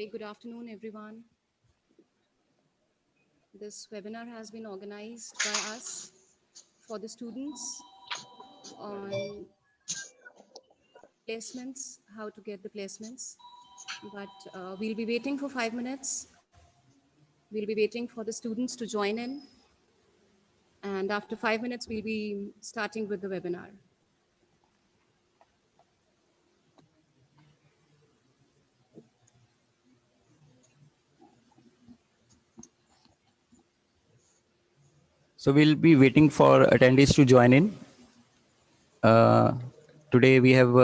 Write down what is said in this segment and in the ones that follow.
Very good afternoon, everyone. This webinar has been organized by us for the students on placements, how to get the placements. But we'll be waiting for 5 minutes. We'll be waiting for the students to join in. And after 5 minutes, we'll be starting with the webinar. So we'll be waiting for attendees to join in. Today we have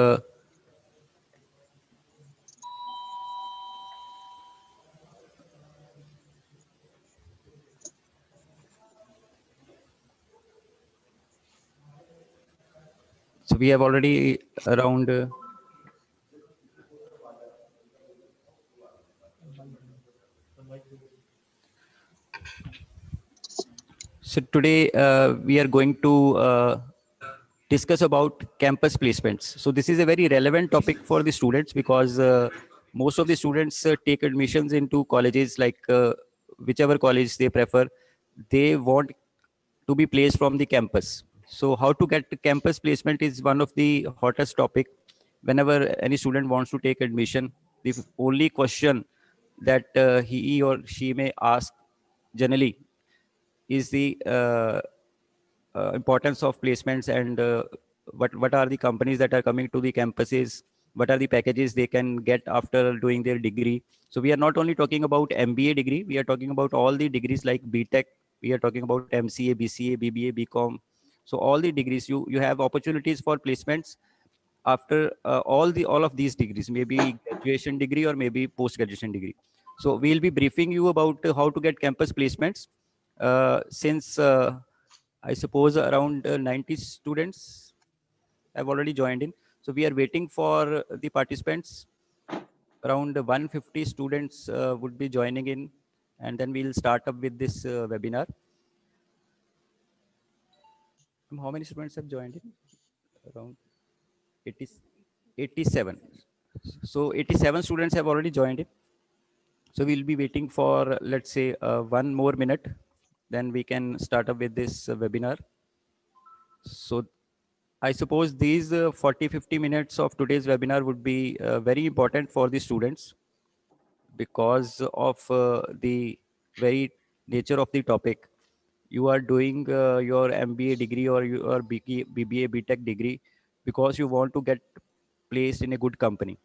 so we have already around so today we are going to discuss about campus placements. So this is a very relevant topic for the students because most of the students take admissions into colleges like whichever college they prefer. They want to be placed from the campus. So how to get campus placement is one of the hottest topic. Whenever any student wants to take admission, the only question that he or she may ask generally is the importance of placements and what are the companies that are coming to the campuses, what are the packages they can get after doing their degree. So we are not only talking about MBA degree, we are talking about all the degrees like BTech, we are talking about MCA, BCA, BBA, BCom. So all the degrees, you have opportunities for placements after all of these degrees, maybe graduation degree or maybe post graduation degree. So we'll be briefing you about how to get campus placements since I suppose around 90 students have already joined in. So we are waiting for the participants. Around 150 students would be joining in, and then we'll start up with this webinar. How many students have joined in? Around 80, 87. So 87 students have already joined in. So we'll be waiting for, let's say, 1 more minute. Then we can start up with this webinar. So I suppose these 40-50 minutes of today's webinar would be very important for the students because of the very nature of the topic. You are doing your MBA degree or your BBA, BTech degree because you want to get placed in a good company.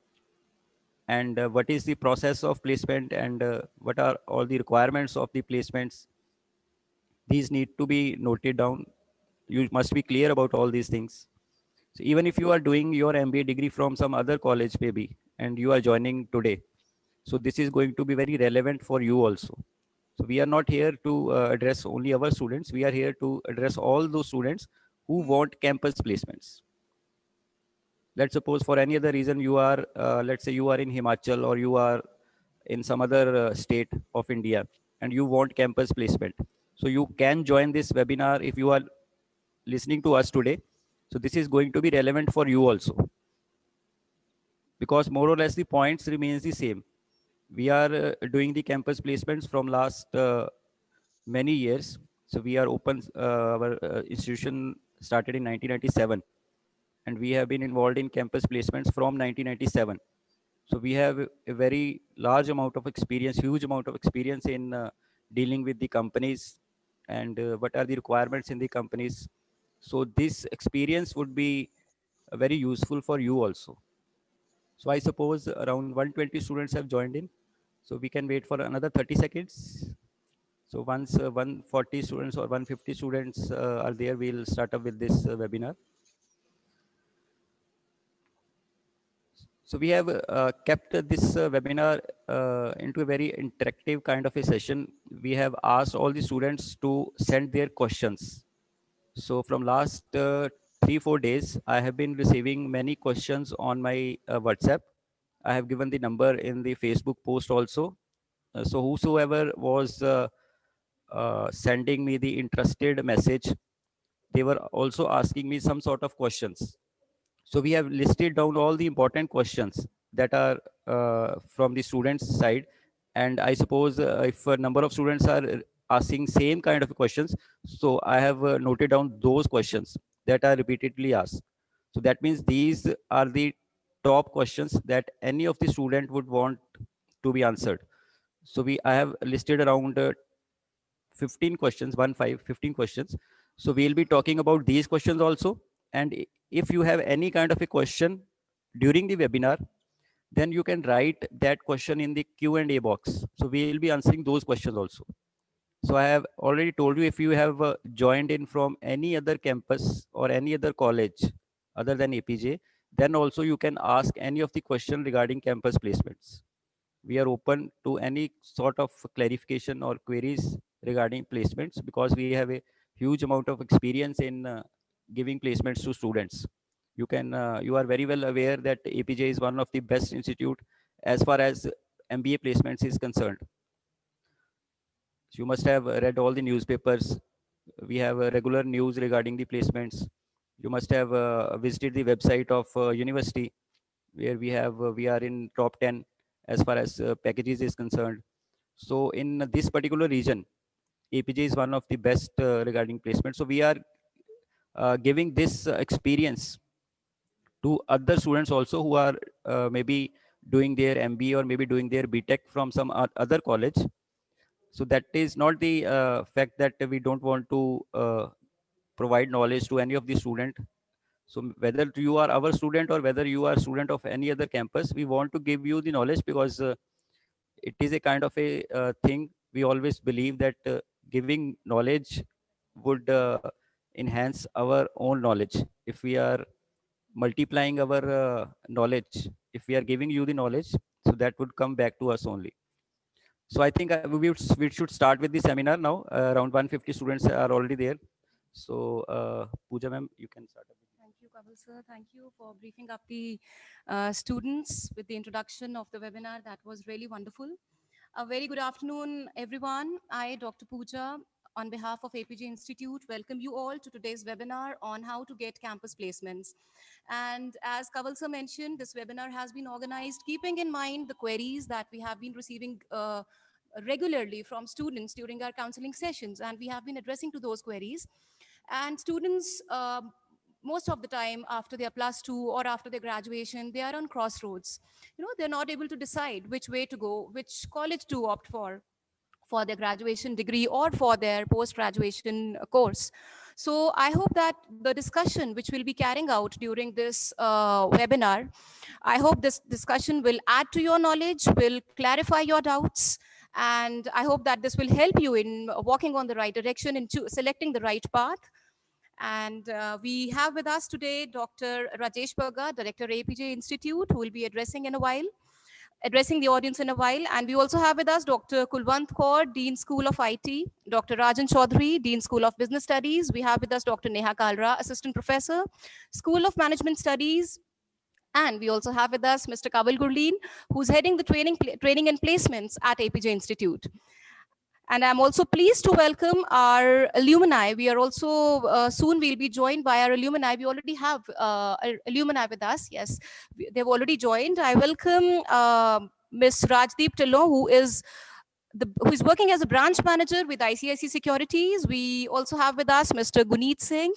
And what is the process of placement and what are all the requirements of the placements? These need to be noted down. You must be clear about all these things. So even if you are doing your MBA degree from some other college maybe, and you are joining today, so this is going to be very relevant for you also. So we are not here to address only our students. We are here to address all those students who want campus placements. Let's suppose for any other reason you are, let's say you are in Himachal or you are in some other state of India and you want campus placement. So you can join this webinar if you are listening to us today. So this is going to be relevant for you also, because more or less the points remains the same. We are doing the campus placements from last many years. So we are open, our institution started in 1997 and we have been involved in campus placements from 1997. So we have a very large amount of experience, huge amount of experience in dealing with the companies and what are the requirements in the companies. So this experience would be very useful for you also. So I suppose around 120 students have joined in. So we can wait for another 30 seconds. So once 140 students or 150 students are there, we'll start up with this webinar. So we have kept this webinar into a very interactive kind of a session. We have asked all the students to send their questions. So from last 3-4 days, I have been receiving many questions on my WhatsApp. I have given the number in the Facebook post also. So whosoever was sending me the interested message, they were also asking me some sort of questions. So we have listed down all the important questions that are from the students side. And I suppose if a number of students are asking same kind of questions, so I have noted down those questions that are repeatedly asked. So that means these are the top questions that any of the student would want to be answered. So I have listed around 15 questions, 15 questions. So we'll be talking about these questions also. And if you have any kind of a question during the webinar, then you can write that question in the Q&A box. So we'll be answering those questions also. So I have already told you, if you have joined in from any other campus or any other college other than APJ, then also you can ask any of the question regarding campus placements. We are open to any sort of clarification or queries regarding placements, because we have a huge amount of experience in giving placements to students. You are very well aware that APJ is one of the best institute as far as MBA placements is concerned. So you must have read all the newspapers. We have regular news regarding the placements. You must have visited the website of university, where we are in top 10 as far as packages is concerned. So in this particular region, APJ is one of the best regarding placement. So we are giving this experience to other students also, who are maybe doing their MBA or maybe doing their BTech from some other college. So that is not the fact that we don't want to provide knowledge to any of the student. So whether you are our student or whether you are student of any other campus, we want to give you the knowledge, because it is a kind of a thing. We always believe that giving knowledge would enhance our own knowledge. If we are multiplying our knowledge, if we are giving you the knowledge, so that would come back to us only. So I think we should start with the seminar now. Around 150 students are already there. So Pooja ma'am, you can start. Thank you, Kaval sir. Thank you for briefing up the students with the introduction of the webinar. That was really wonderful. A very good afternoon, everyone. I, Dr. Pooja, on behalf of APJ Institute, welcome you all to today's webinar on how to get campus placements. And as Kaval sir mentioned, this webinar has been organized keeping in mind the queries that we have been receiving regularly from students during our counseling sessions, and we have been addressing to those queries. And students, most of the time after their +2 or after their graduation, they are on crossroads. They're not able to decide which way to go, which college to opt for their graduation degree or for their post-graduation course. So I hope that the discussion which we'll be carrying out during this webinar, I hope this discussion will add to your knowledge, will clarify your doubts, and I hope that this will help you in walking on the right direction, in selecting the right path. And we have with us today Dr. Rajesh Bhagat, Director APJ Institute, who will be addressing the audience in a while. And we also have with us Dr. Kulwant Kaur, Dean School of IT, Dr. Rajan Chaudhary, Dean School of Business Studies. We have with us Dr. Neha Kalra, Assistant Professor, School of Management Studies. And we also have with us Mr. Kaval Gurleen, who's heading the training and placements at APJ Institute. And I'm also pleased to welcome our alumni. We are also, soon we'll be joined by our alumni. We already have alumni with us. Yes, they've already joined. I welcome Ms. Rajdeep Tillon, who is working as a branch manager with ICICI Securities. We also have with us Mr. Guneet Singh,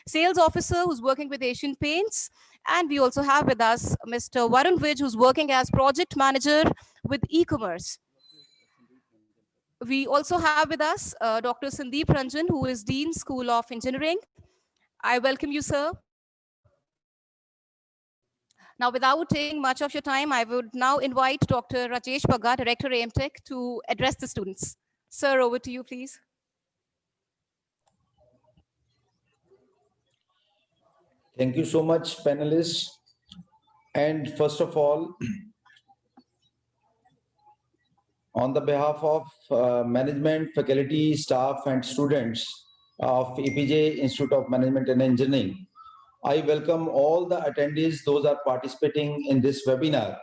sales officer who's working with Asian Paints. And we also have with us Mr. Varun Vij, who's working as project manager with e-commerce. We also have with us Dr. Sandeep Ranjan, who is Dean School of Engineering. I welcome you, sir. Now, without taking much of your time, I would now invite Dr. Rajesh Bhagat, Director AMTech, to address the students. Sir, over to you, please. Thank you so much, panelists. And first of all, on the behalf of management, faculty, staff, and students of APJ Institute of Management and Engineering, I welcome all the attendees, those are participating in this webinar.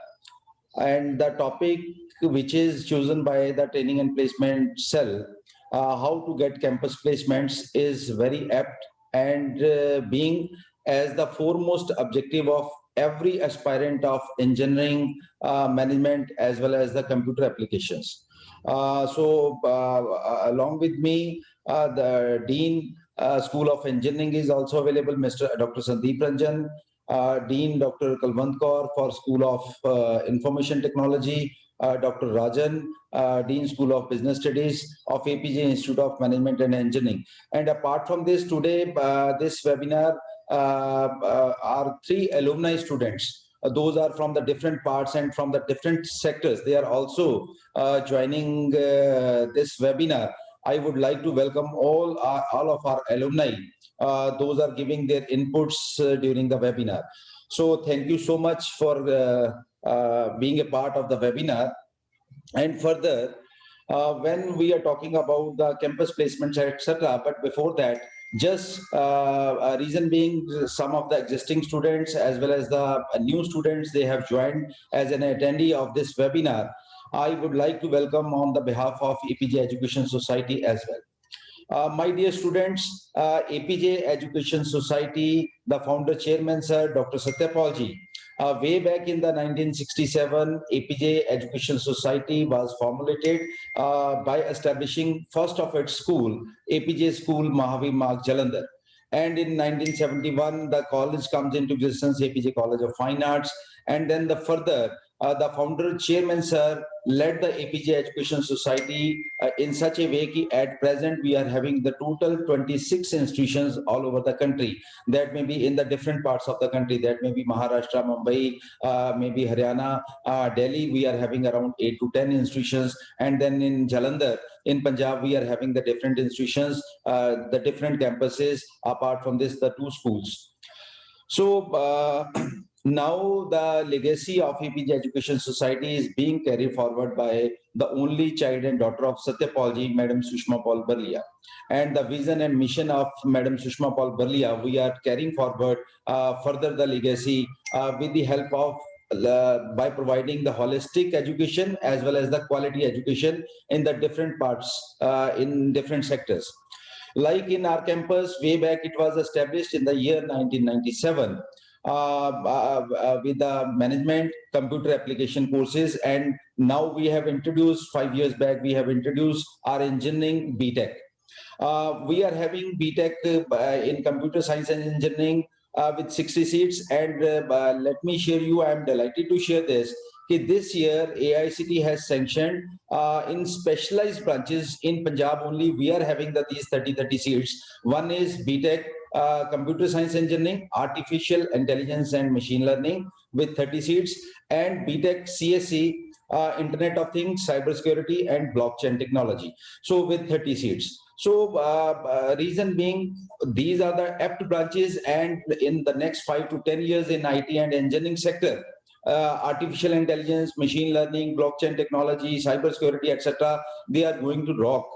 And the topic which is chosen by the training and placement cell, how to get campus placements, is very apt, and being as the foremost objective of every aspirant of engineering, management, as well as the computer applications. Along with me, the Dean School of Engineering is also available, Mr. Dr. Sandeep Ranjan, Dean Dr. Kalwant Kaur for School of Information Technology, Dr. Rajan, Dean School of Business Studies of APJ Institute of Management and Engineering. And apart from this, today, this webinar are 3 alumni students. Those are from the different parts and from the different sectors. They are also joining this webinar. I would like to welcome all of our alumni. Those are giving their inputs during the webinar. So thank you so much for being a part of the webinar. And further, when we are talking about the campus placements, etc., but before that, just a reason being, some of the existing students as well as the new students, they have joined as an attendee of this webinar. I would like to welcome on the behalf of APJ Education Society as well. My dear students, APJ Education Society, the founder chairman, sir, Dr. Satyapal ji, way back in the 1967, APJ Education Society was formulated by establishing first of its school, APJ School, Mahavir Marg, Jalandhar. And in 1971, the college comes into existence, APJ College of Fine Arts. And then the founder chairman, sir, led the APJ Education Society in such a way that at present we are having the total 26 institutions all over the country. That may be in the different parts of the country. That may be Maharashtra, Mumbai, maybe Haryana, Delhi. We are having around 8 to 10 institutions. And then in Jalandhar, in Punjab, we are having the different institutions, the different campuses. Apart from this, the 2 schools. So now the legacy of APJ Education Society is being carried forward by the only child and daughter of Satyapal ji, Madam Sushma Paul Barlia. And the vision and mission of Madam Sushma Paul Barlia, we are carrying forward further the legacy with the help of by providing the holistic education as well as the quality education in the different parts, in different sectors. Like in our campus, way back it was established in the year 1997 with the management computer application courses. And now we have introduced, 5 years back, we have introduced our engineering BTech. We are having BTech in computer science and engineering with 60 seats. And let me share you, I am delighted to share this. This year, AICT has sanctioned in specialized branches in Punjab only, we are having these 30 seats. One is BTech, Computer Science Engineering, Artificial Intelligence and Machine Learning with 30 seats, and BTech CSE, Internet of Things, Cybersecurity and Blockchain Technology. So with 30 seats. So reason being, these are the apt branches, and in the next 5 to 10 years in IT and engineering sector, artificial intelligence, machine learning, blockchain technology, cybersecurity, etc., they are going to rock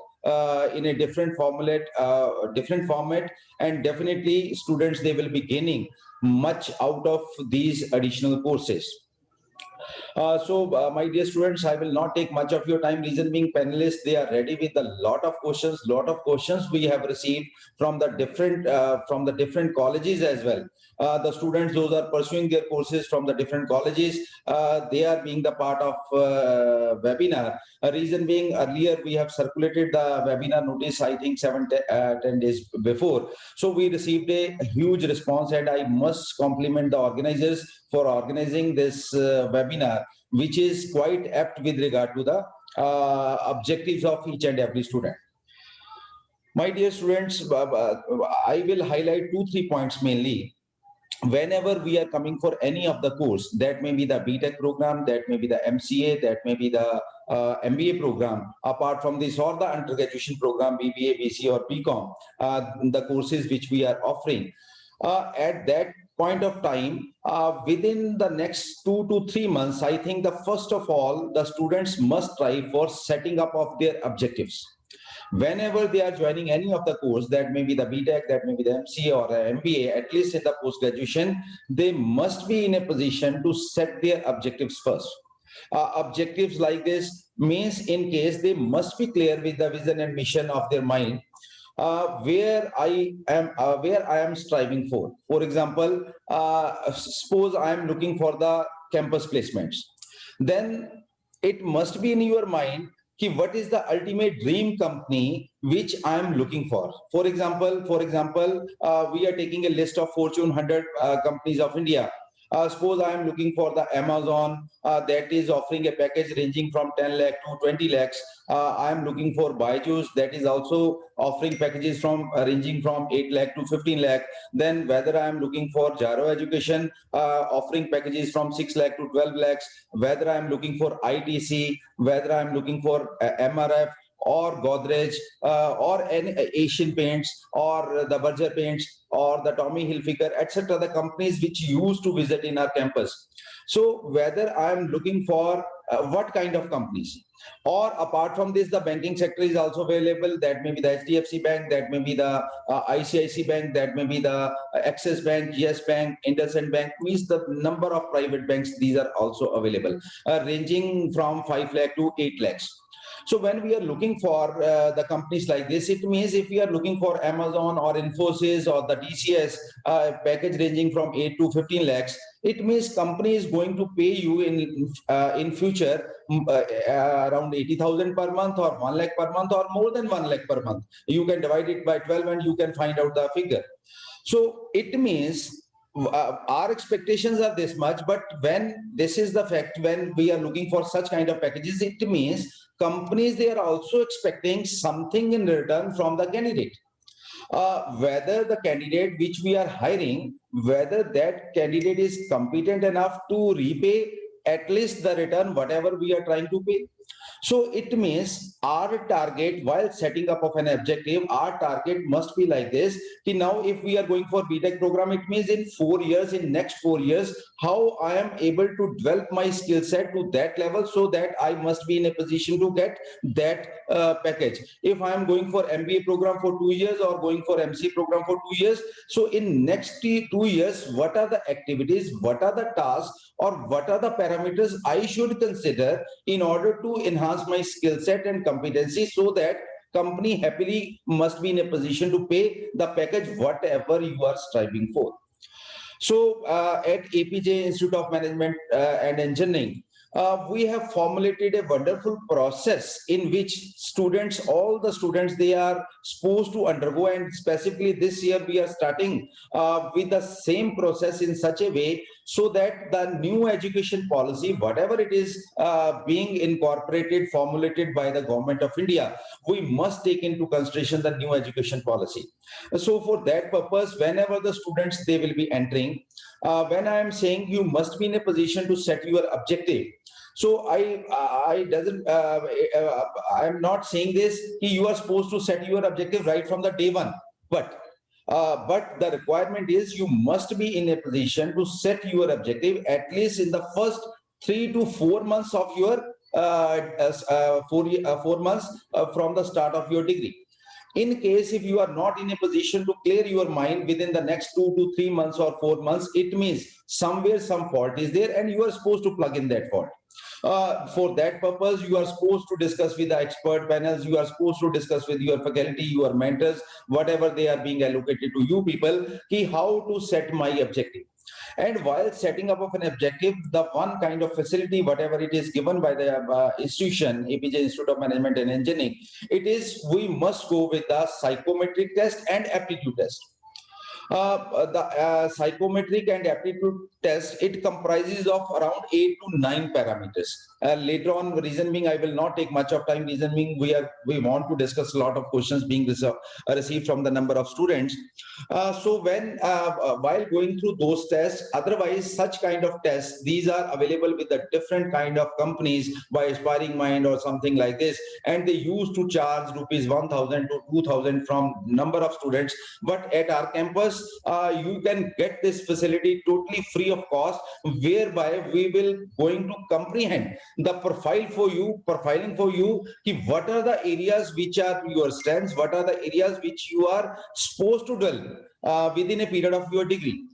in a different format, and definitely students, they will be gaining much out of these additional courses. My dear students, I will not take much of your time. Reason being, panelists, they are ready with a lot of questions. Lot of questions we have received from the different colleges as well. The students, those are pursuing their courses from the different colleges, they are being the part of webinar. Reason being, earlier we have circulated the webinar notice, I think 10 days before. So we received a huge response, and I must compliment the organizers for organizing this webinar, which is quite apt with regard to the objectives of each and every student. My dear students, I will highlight 2-3 points mainly. Whenever we are coming for any of the course, that may be the BTech program, that may be the MCA, that may be the MBA program, apart from this, or the undergraduation program, BBA, BCA or BCom, the courses which we are offering, at that point of time, within the next 2 to 3 months, I think the first of all, the students must try for setting up of their objectives. Whenever they are joining any of the course, that may be the BTech, that may be the MCA or the MBA, at least in the post-graduation, they must be in a position to set their objectives first. Objectives like this means, in case, they must be clear with the vision and mission of their mind. where I am striving for. For example, suppose I am looking for the campus placements. Then it must be in your mind कि what is the ultimate dream company which I am looking for. For example, we are taking a list of Fortune 100 companies of India. Suppose I am looking for the Amazon that is offering a package ranging from 10 lakh to 20 lakhs. I am looking for Byju's that is also offering packages from ranging from 8 lakh to 15 lakh. Then whether I am looking for Jaro Education offering packages from 6 lakh to 12 lakhs, whether I am looking for ITC, whether I am looking for MRF or Godrej or any Asian Paints or the Berger Paints or the Tommy Hilfiger, etc. The companies which used to visit in our campus. So whether I am looking for what kind of companies, or apart from this, the banking sector is also available. That may be the HDFC Bank, that may be the ICICI Bank, that may be the Axis Bank, Yes Bank, IndusInd Bank. Means the number of private banks, these are also available, ranging from 5 lakh to 8 lakhs. So when we are looking for the companies like this, it means if we are looking for Amazon or Infosys or the TCS package ranging from 8 to 15 lakhs, it means company is going to pay you in future around 80,000 per month or 1 lakh per month or more than 1 lakh per month. You can divide it by 12 and you can find out the figure. So it means our expectations are this much, but when this is the fact, when we are looking for such kind of packages, it means companies, they are also expecting something in return from the candidate. Whether the candidate which we are hiring, whether that candidate is competent enough to repay at least the return whatever we are trying to pay. So it means our target while setting up of an objective, our target must be like this. Now, if we are going for BTech program, it means in 4 years, in next 4 years, how I am able to develop my skill set to that level so that I must be in a position to get that package. If I am going for MBA program for 2 years or going for MC program for 2 years, so in next 2 years, what are the activities, what are the tasks, or what are the parameters I should consider in order to enhance my skill set and competency so that company happily must be in a position to pay the package whatever you are striving for. So at APJ Institute of Management and Engineering, we have formulated a wonderful process in which students, all the students, they are supposed to undergo, and specifically this year we are starting with the same process in such a way so that the new education policy, whatever it is being incorporated, formulated by the government of India, we must take into consideration the new education policy. So for that purpose, whenever the students, they will be entering, when I am saying you must be in a position to set your objective. So I am not saying this, you are supposed to set your objective right from the day one, but the requirement is you must be in a position to set your objective at least in the first 3 to 4 months of your 4 months from the start of your degree. In case if you are not in a position to clear your mind within the next 2 to 3 months or 4 months, it means somewhere some fault is there and you are supposed to plug in that fault. For that purpose, you are supposed to discuss with the expert panels, you are supposed to discuss with your faculty, your mentors, whatever they are being allocated to you people, how to set my objective. And while setting up of an objective, the one kind of facility, whatever it is given by the institution, APJ Institute of Management and Engineering, it is we must go with the psychometric test and aptitude test. The psychometric and aptitude test, it comprises of around 8 to 9 parameters. Later on, reason being, I will not take much of time. Reason being, we want to discuss a lot of questions being received from the number of students. So when while going through those tests, otherwise such kind of tests, these are available with the different kind of companies by Aspiring Mind or something like this, and they used to charge rupees 1,000 to 2,000 from number of students. But at our campus, you can get this facility totally free of cost, whereby we will going to comprehend the profiling for you, what are the areas which are your strengths, what are the areas which you are supposed to dwell. within a period of your degree,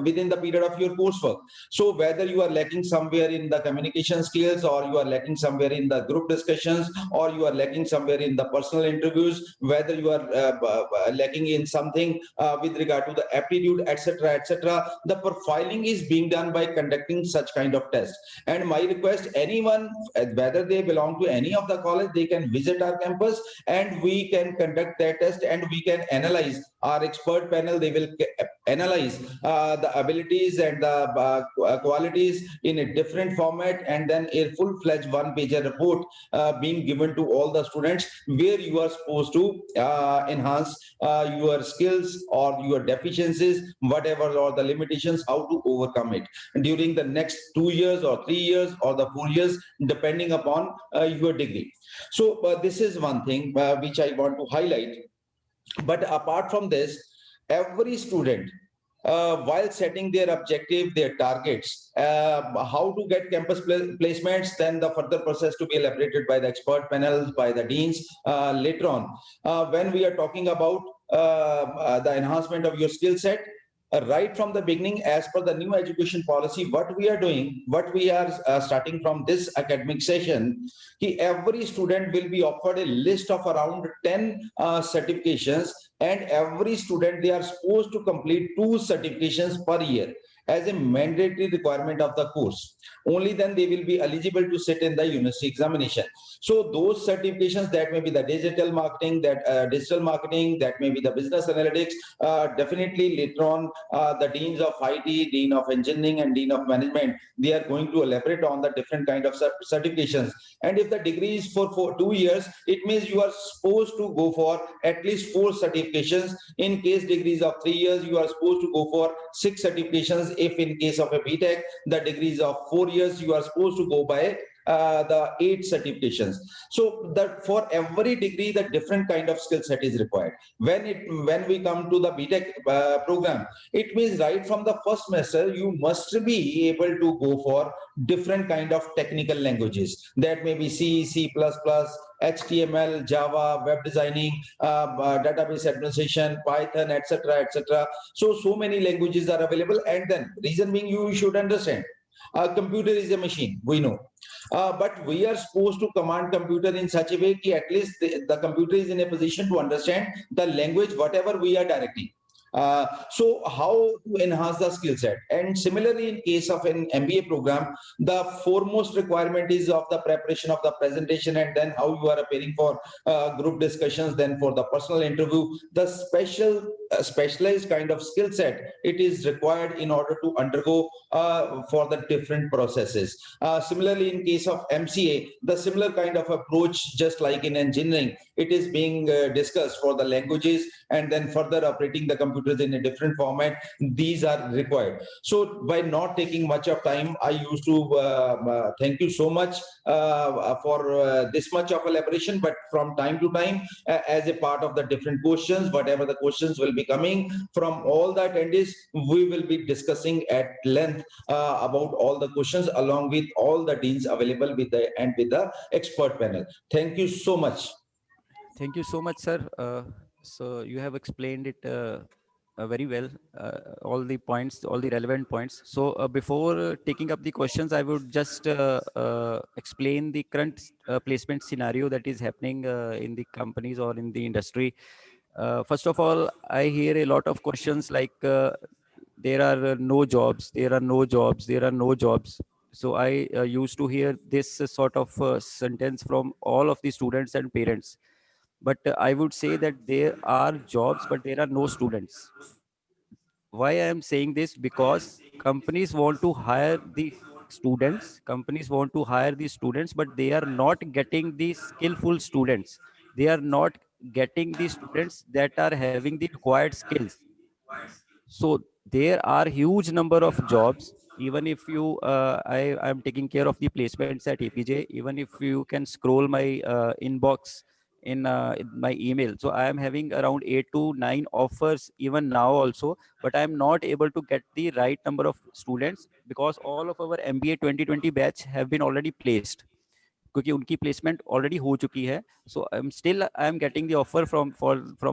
within the period of your coursework. So whether you are lacking somewhere in the communication skills, or you are lacking somewhere in the group discussions, or you are lacking somewhere in the personal interviews, whether you are lacking in something with regard to the aptitude, etc., etc., the profiling is being done by conducting such kind of tests. And my request, anyone, whether they belong to any of the college, they can visit our campus and we can conduct that test, and we can analyze. Our expert panel, they will analyze the abilities and the qualities in a different format, and then a full-fledged one-pager report being given to all the students, where you are supposed to enhance your skills or your deficiencies, whatever, or the limitations, how to overcome it during the next 2 years or 3 years or the 4 years, depending upon your degree. So this is one thing which I want to highlight. But apart from this, every student, while setting their objective, their targets, how to get campus placements, then the further process to be elaborated by the expert panels, by the deans later on. When we are talking about the enhancement of your skill set, right from the beginning, as per the new education policy, what we are doing, what we are starting from this academic session, every student will be offered a list of around 10 certifications, and every student, they are supposed to complete 2 certifications per year as a mandatory requirement of the course. Only then they will be eligible to sit in the university examination. So those certifications, that may be the digital marketing, that may be the business analytics, definitely later on the deans of IT, dean of engineering, and dean of management, they are going to elaborate on the different kind of certifications. And if the degree is for 2 years, it means you are supposed to go for at least 4 certifications. In case degrees of 3 years, you are supposed to go for 6 certifications. If in case of a BTech, the degrees of 4 years, you are supposed to go by the 8 certifications. So that for every degree, the different kind of skill set is required. When we come to the BTech program, it means right from the first semester, you must be able to go for different kind of technical languages. That may be C, C++, HTML, Java, web designing, database administration, Python, etc., etc. So many languages are available. And then reason being, you should understand, a computer is a machine, we know. But we are supposed to command computer in such a way that at least the computer is in a position to understand the language, whatever we are directing. So how to enhance the skill set? And similarly, in case of an MBA program, the foremost requirement is of the preparation of the presentation, and then how you are appearing for group discussions, then for the personal interview. The specialized kind of skill set, it is required in order to undergo for the different processes. Similarly, in case of MCA, the similar kind of approach, just like in engineering, it is being discussed for the languages, and then further operating the computers in a different format. These are required. So by not taking much of time, I used to thank you so much for this much of elaboration. But from time to time, as a part of the different questions, whatever the questions will be coming from all the attendees, we will be discussing at length about all the questions, along with all the deans available with the expert panel. Thank you so much. Thank you so much, sir. So you have explained it very well, all the points, all the relevant points. So before taking up the questions, I would just explain the current placement scenario that is happening in the companies or in the industry. First of all, I hear a lot of questions like there are no jobs, there are no jobs, there are no jobs. So I used to hear this sort of sentence from all of the students and parents. But I would say that there are jobs, but there are no students. Why I am saying this? Because companies want to hire the students, companies want to hire the students, but they are not getting the skillful students. They are not getting the students that are having the required skills. So there are huge number of jobs. Even if you, I am taking care of the placements at APJ. Even if you can scroll my inbox in my email, so I am having around 8 to 9 offers even now also. But I am not able to get the right number of students because all of our MBA 2020 batch have been already placed. क्योंकि उनकी placement already हो चुकी है. So I'm still getting the offer from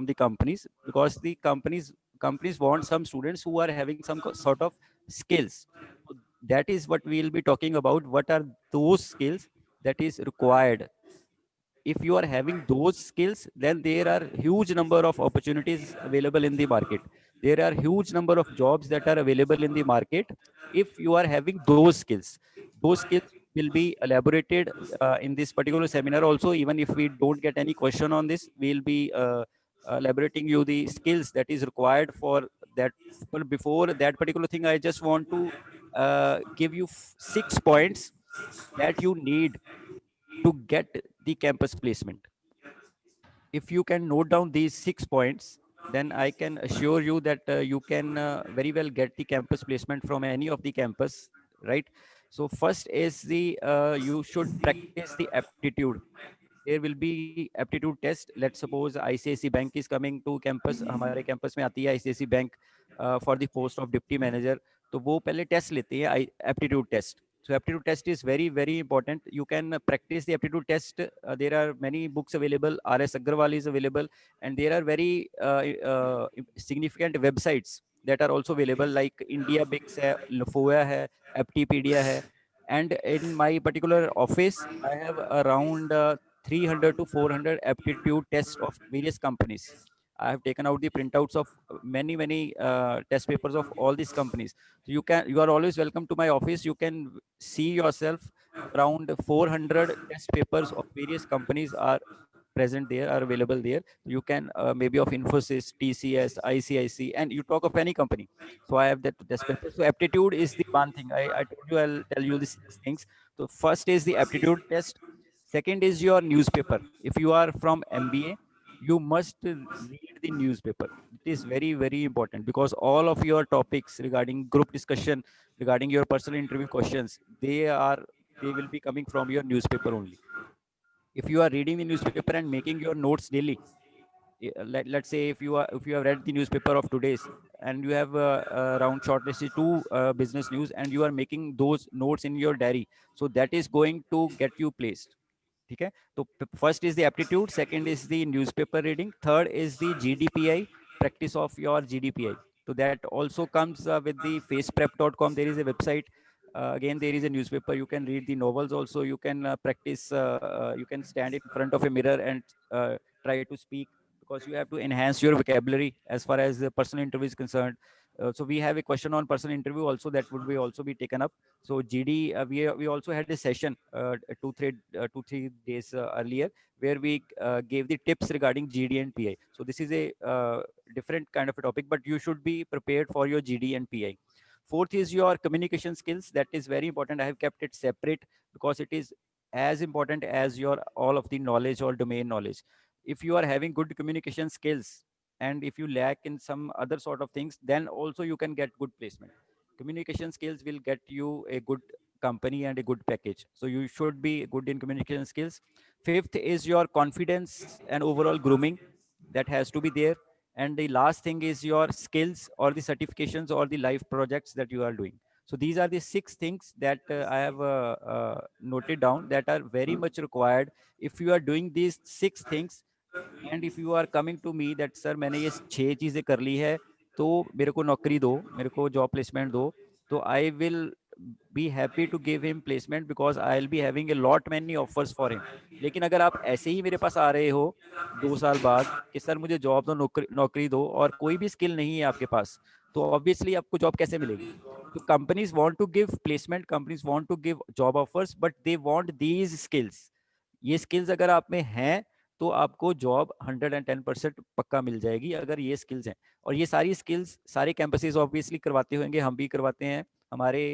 the companies, because the companies want some students who are having some sort of skills. So that is what we will be talking about. What are those skills that is required? If you are having those skills, then there are huge number of opportunities available in the market. There are huge number of jobs that are available in the market if you are having those skills. Those skills will be elaborated in this particular seminar also. Even if we don't get any question on this, we'll be elaborating you the skills that is required for that. But before that particular thing, I just want to give you 6 points that you need to get the campus placement. If you can note down these 6 points, then I can assure you that you can very well get the campus placement from any of the campus, right? So first is the you should practice the aptitude. There will be aptitude test. Let's suppose ICICI Bank is coming to campus. हमारे campus में आती है ICICI Bank for the post of deputy manager. तो वो पहले test लेते हैं, aptitude test. So aptitude test is very, very important. You can practice the aptitude test. There are many books available. RS Agrawal is available, and there are very significant websites that are also available, like India Bix है, Lofoya है, Aptipedia है. And in my particular office, I have around 300 to 400 aptitude tests of various companies. I have taken out the printouts of many test papers of all these companies. So you are always welcome to my office. You can see yourself. Around 400 test papers of various companies are present there, are available there. You can maybe of Infosys, TCS, ICIC, and you talk of any company. So I have that test paper. So aptitude is the one thing. I told you I'll tell you the 6 things. So first is the aptitude test. Second is your newspaper. If you are from MBA, you must read the newspaper. It is very, very important, because all of your topics regarding group discussion, regarding your personal interview questions, they will be coming from your newspaper only. If you are reading the newspaper and making your notes daily, let's say if you have read the newspaper of today's, and you have around shortlisted two business news, and you are making those notes in your diary, so that is going to get you placed. Okay, so first is the aptitude, second is the newspaper reading, third is the GDPI, practice of your GDPI. So that also comes with the faceprep.com. There is a website. Again, there is a newspaper. You can read the novels also. You can practice. You can stand in front of a mirror and try to speak, because you have to enhance your vocabulary as far as the personal interview is concerned. So we have a question on personal interview also, that would be also be taken up. So GD, we also had a session 2 3 days earlier, where we gave the tips regarding GD and PI. So this is a different kind of a topic, but you should be prepared for your GD and PI. Fourth is your communication skills. That is very important. I have kept it separate because it is as important as your all of the knowledge or domain knowledge. If you are having good communication skills, and if you lack in some other sort of things, then also you can get good placement. Communication skills will get you a good company and a good package. So you should be good in communication skills. Fifth is your confidence and overall grooming. That has to be there. And the last thing is your skills or the certifications or the life projects that you are doing. So these are the 6 things that I have noted down, that are very much required. If you are doing these 6 things, and if you are coming to me that sir मैंने ये 6 चीजें कर ली है, तो मेरे को नौकरी दो, मेरे को जॉब प्लेसमेंट दो, तो I will be happy to give him placement, because I will be having a lot many offers for him. लेकिन अगर आप ऐसे ही मेरे पास आ रहे हो 2 साल बाद कि सर मुझे जॉब दो, नौकरी दो, और कोई भी स्किल नहीं है आपके पास, तो ऑब्वियसली आपको जॉब कैसे मिलेगी? तो companies want to give placement, companies want to give job offers, but they want these skills. ये स्किल्स अगर आप में हैं, तो आपको जॉब 110% पक्का मिल जाएगी, अगर ये स्किल्स हैं. और ये सारी स्किल्स सारे कैंपसेस ऑब्वियसली करवाते होंगे, हम भी करवाते हैं. हमारे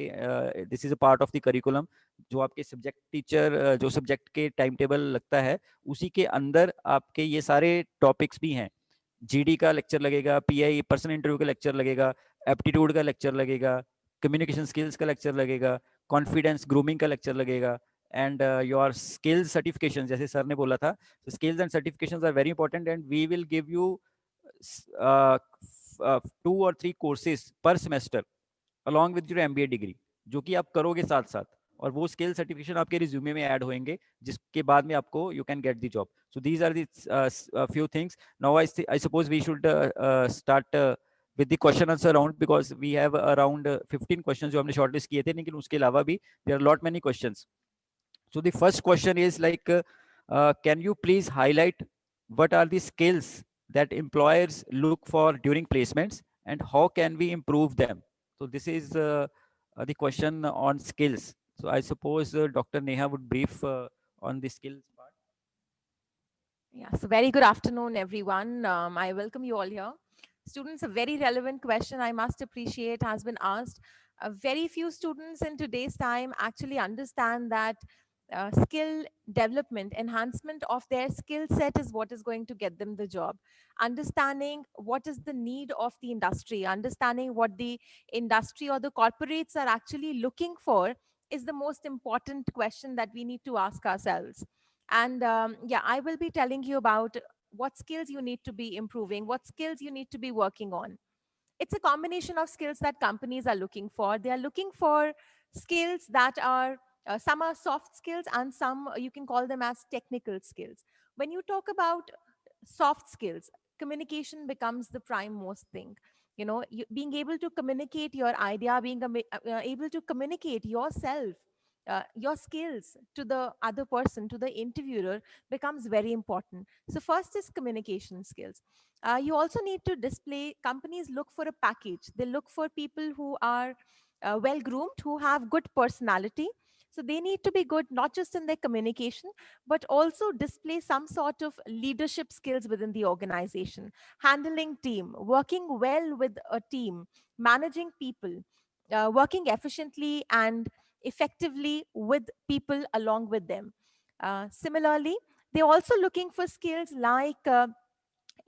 this is a part of the curriculum. जो आपके सब्जेक्ट टीचर जो सब्जेक्ट के टाइम टेबल लगता है, उसी के अंदर आपके ये सारे टॉपिक्स भी हैं. जीडी का लेक्चर लगेगा, पीआई पर्सनल इंटरव्यू का लेक्चर लगेगा, एप्टीट्यूड का लेक्चर लगेगा, कम्युनिकेशन स्किल्स का लेक्चर लगेगा, कॉन्फिडेंस ग्रूमिंग का लेक्चर लगेगा, and your skills certifications, जैसे सर ने बोला था. So skills and certifications are very important, and we will give you 2 or 3 courses per semester along with your MBA degree, जो कि आप करोगे साथ साथ, और वो स्किल सर्टिफिकेशन आपके रिज्यूमे में ऐड होंगे, जिसके बाद में आपको you can get the job. So these are the few things. Now I suppose we should start with the question answer round, because we have around 15 questions जो हमने shortlist किए थे, लेकिन उसके अलावा भी there are lot many questions. So the first question is like, can you please highlight what are the skills that employers look for during placements and how can we improve them? So this is the question on skills. So I suppose Dr. Neha would brief on the skills part. Yeah, so very good afternoon, everyone. I welcome you all here. Students, a very relevant question I must appreciate has been asked. Very few students in today's time actually understand that skill development, enhancement of their skill set is what is going to get them the job. Understanding what is the need of the industry, understanding what the industry or the corporates are actually looking for is the most important question that we need to ask ourselves. And yeah, I will be telling you about what skills you need to be improving, what skills you need to be working on. It's a combination of skills that companies are looking for. They are looking for skills that are, some are soft skills and some you can call them as technical skills. When you talk about soft skills, communication becomes the prime most thing. You know, being able to communicate your idea, being able to communicate yourself, your skills to the other person, to the interviewer, becomes very important. So first is communication skills. You also need to display, companies look for a package. They look for people who are well groomed, who have good personality. So they need to be good, not just in their communication, but also display some sort of leadership skills within the organization, handling team, working well with a team, managing people, working efficiently and effectively with people along with them. Similarly, they're also looking for skills like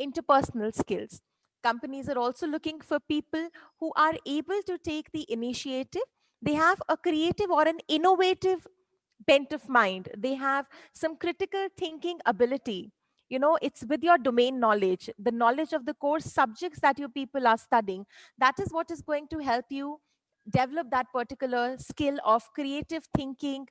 interpersonal skills. Companies are also looking for people who are able to take the initiative. They have a creative or an innovative bent of mind. They have some critical thinking ability. You know, it's with your domain knowledge, the knowledge of the course subjects that your people are studying. That is what is going to help you develop that particular skill of creative thinking,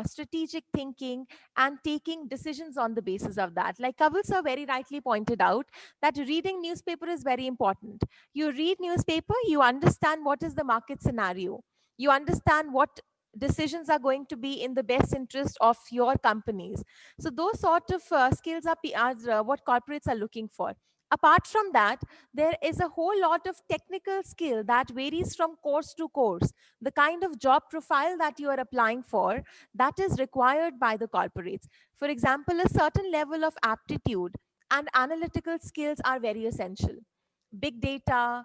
strategic thinking, and taking decisions on the basis of that. Like Kavil sir very rightly pointed out, that reading newspaper is very important. You read newspaper, you understand what is the market scenario. You understand what decisions are going to be in the best interest of your companies. So those sort of skills are what corporates are looking for. Apart from that, there is a whole lot of technical skill that varies from course to course. The kind of job profile that you are applying for, that is required by the corporates. For example, a certain level of aptitude and analytical skills are very essential. Big data,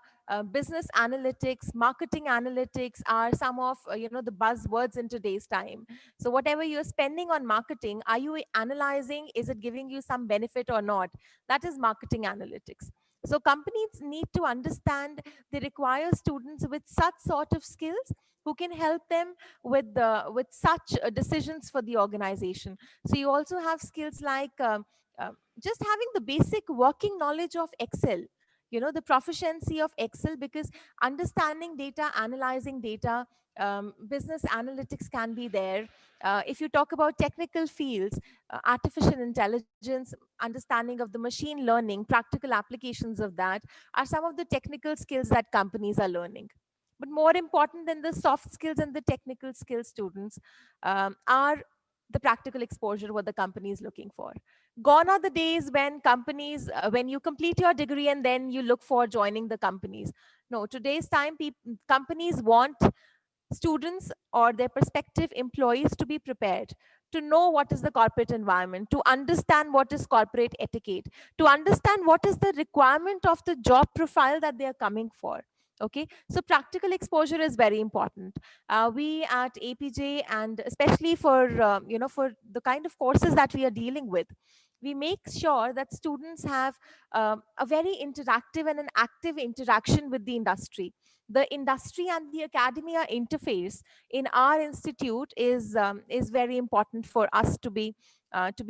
business analytics, marketing analytics are some of the buzzwords in today's time. So whatever you're spending on marketing, are you analyzing, is it giving you some benefit or not? That is marketing analytics. So companies need to understand they require students with such sort of skills who can help them with such decisions for the organization. So you also have skills like just having the basic working knowledge of Excel, the proficiency of Excel, because understanding data, analyzing data, business analytics can be there. If you talk about technical fields, artificial intelligence, understanding of the machine learning, practical applications of that are some of the technical skills that companies are learning. But more important than the soft skills and the technical skills, students, are the practical exposure what the company is looking for. Gone are the days when companies, when you complete your degree and then you look for joining the companies. No, today's time, companies want students or their prospective employees to be prepared, to know what is the corporate environment, to understand what is corporate etiquette, to understand what is the requirement of the job profile that they are coming for. Okay, so practical exposure is very important. We at APJ, and especially for the kind of courses that we are dealing with, we make sure that students have a very interactive and an active interaction with the industry. The industry and the academia interface in our institute is very important for us to be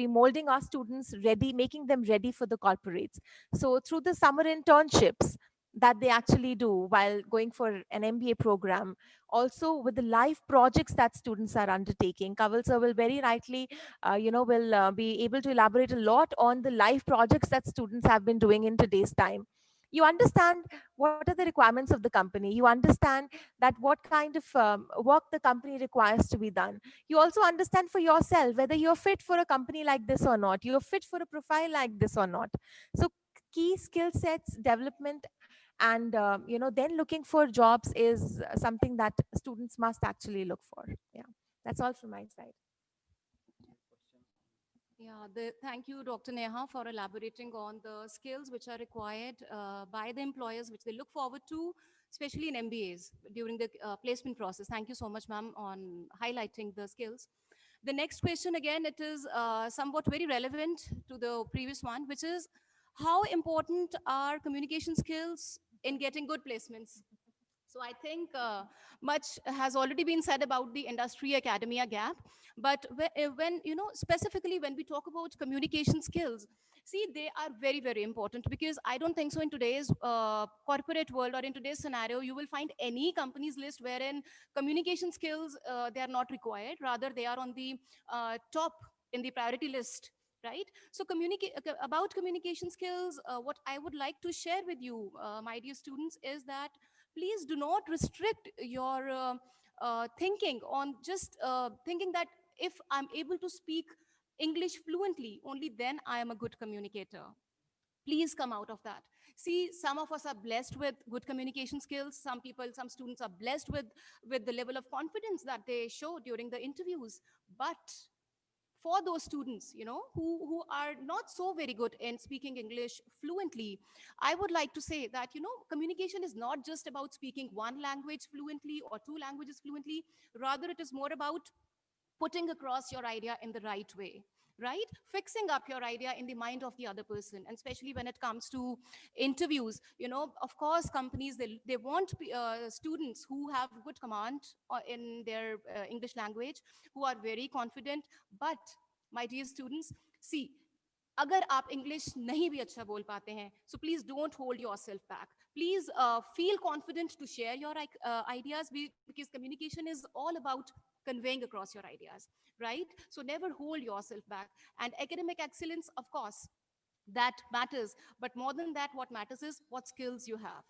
molding our students ready, making them ready for the corporates. So through the summer internships that they actually do while going for an MBA program, also with the live projects that students are undertaking. Kawal sir will very rightly, will be able to elaborate a lot on the live projects that students have been doing in today's time. You understand what are the requirements of the company. You understand that what kind of work the company requires to be done. You also understand for yourself whether you're fit for a company like this or not. You're fit for a profile like this or not. So key skill sets development, and then looking for jobs is something that students must actually look for. Yeah, that's all from my side. Yeah, thank you, Dr. Neha, for elaborating on the skills which are required by the employers, which they look forward to, especially in MBAs during the placement process. Thank you so much, ma'am, on highlighting the skills. The next question, again, it is somewhat very relevant to the previous one, which is how important are communication skills in getting good placements? So I think much has already been said about the industry academia gap. But when, specifically when we talk about communication skills, see, they are very, very important, because I don't think so in today's corporate world or in today's scenario, you will find any company's list wherein communication skills, they are not required. Rather, they are on the top in the priority list. Right. So about communication skills, what I would like to share with you, my dear students, is that please do not restrict your thinking on just thinking that if I'm able to speak English fluently, only then I am a good communicator. Please come out of that. See, some of us are blessed with good communication skills. Some students are blessed with the level of confidence that they show during the interviews. But for those students, who are not so very good in speaking English fluently, I would like to say that, communication is not just about speaking one language fluently or two languages fluently. Rather, it is more about putting across your idea in the right way, right? Fixing up your idea in the mind of the other person. And especially when it comes to interviews, of course, companies, they want students who have good command in their English language, who are very confident. But my dear students, see, अगर आप English नहीं भी अच्छा बोल पाते हैं, so please don't hold yourself back. Please feel confident to share your ideas, because communication is all about conveying across your ideas, right? So never hold yourself back. And academic excellence, of course, that matters. But more than that, what matters is what skills you have.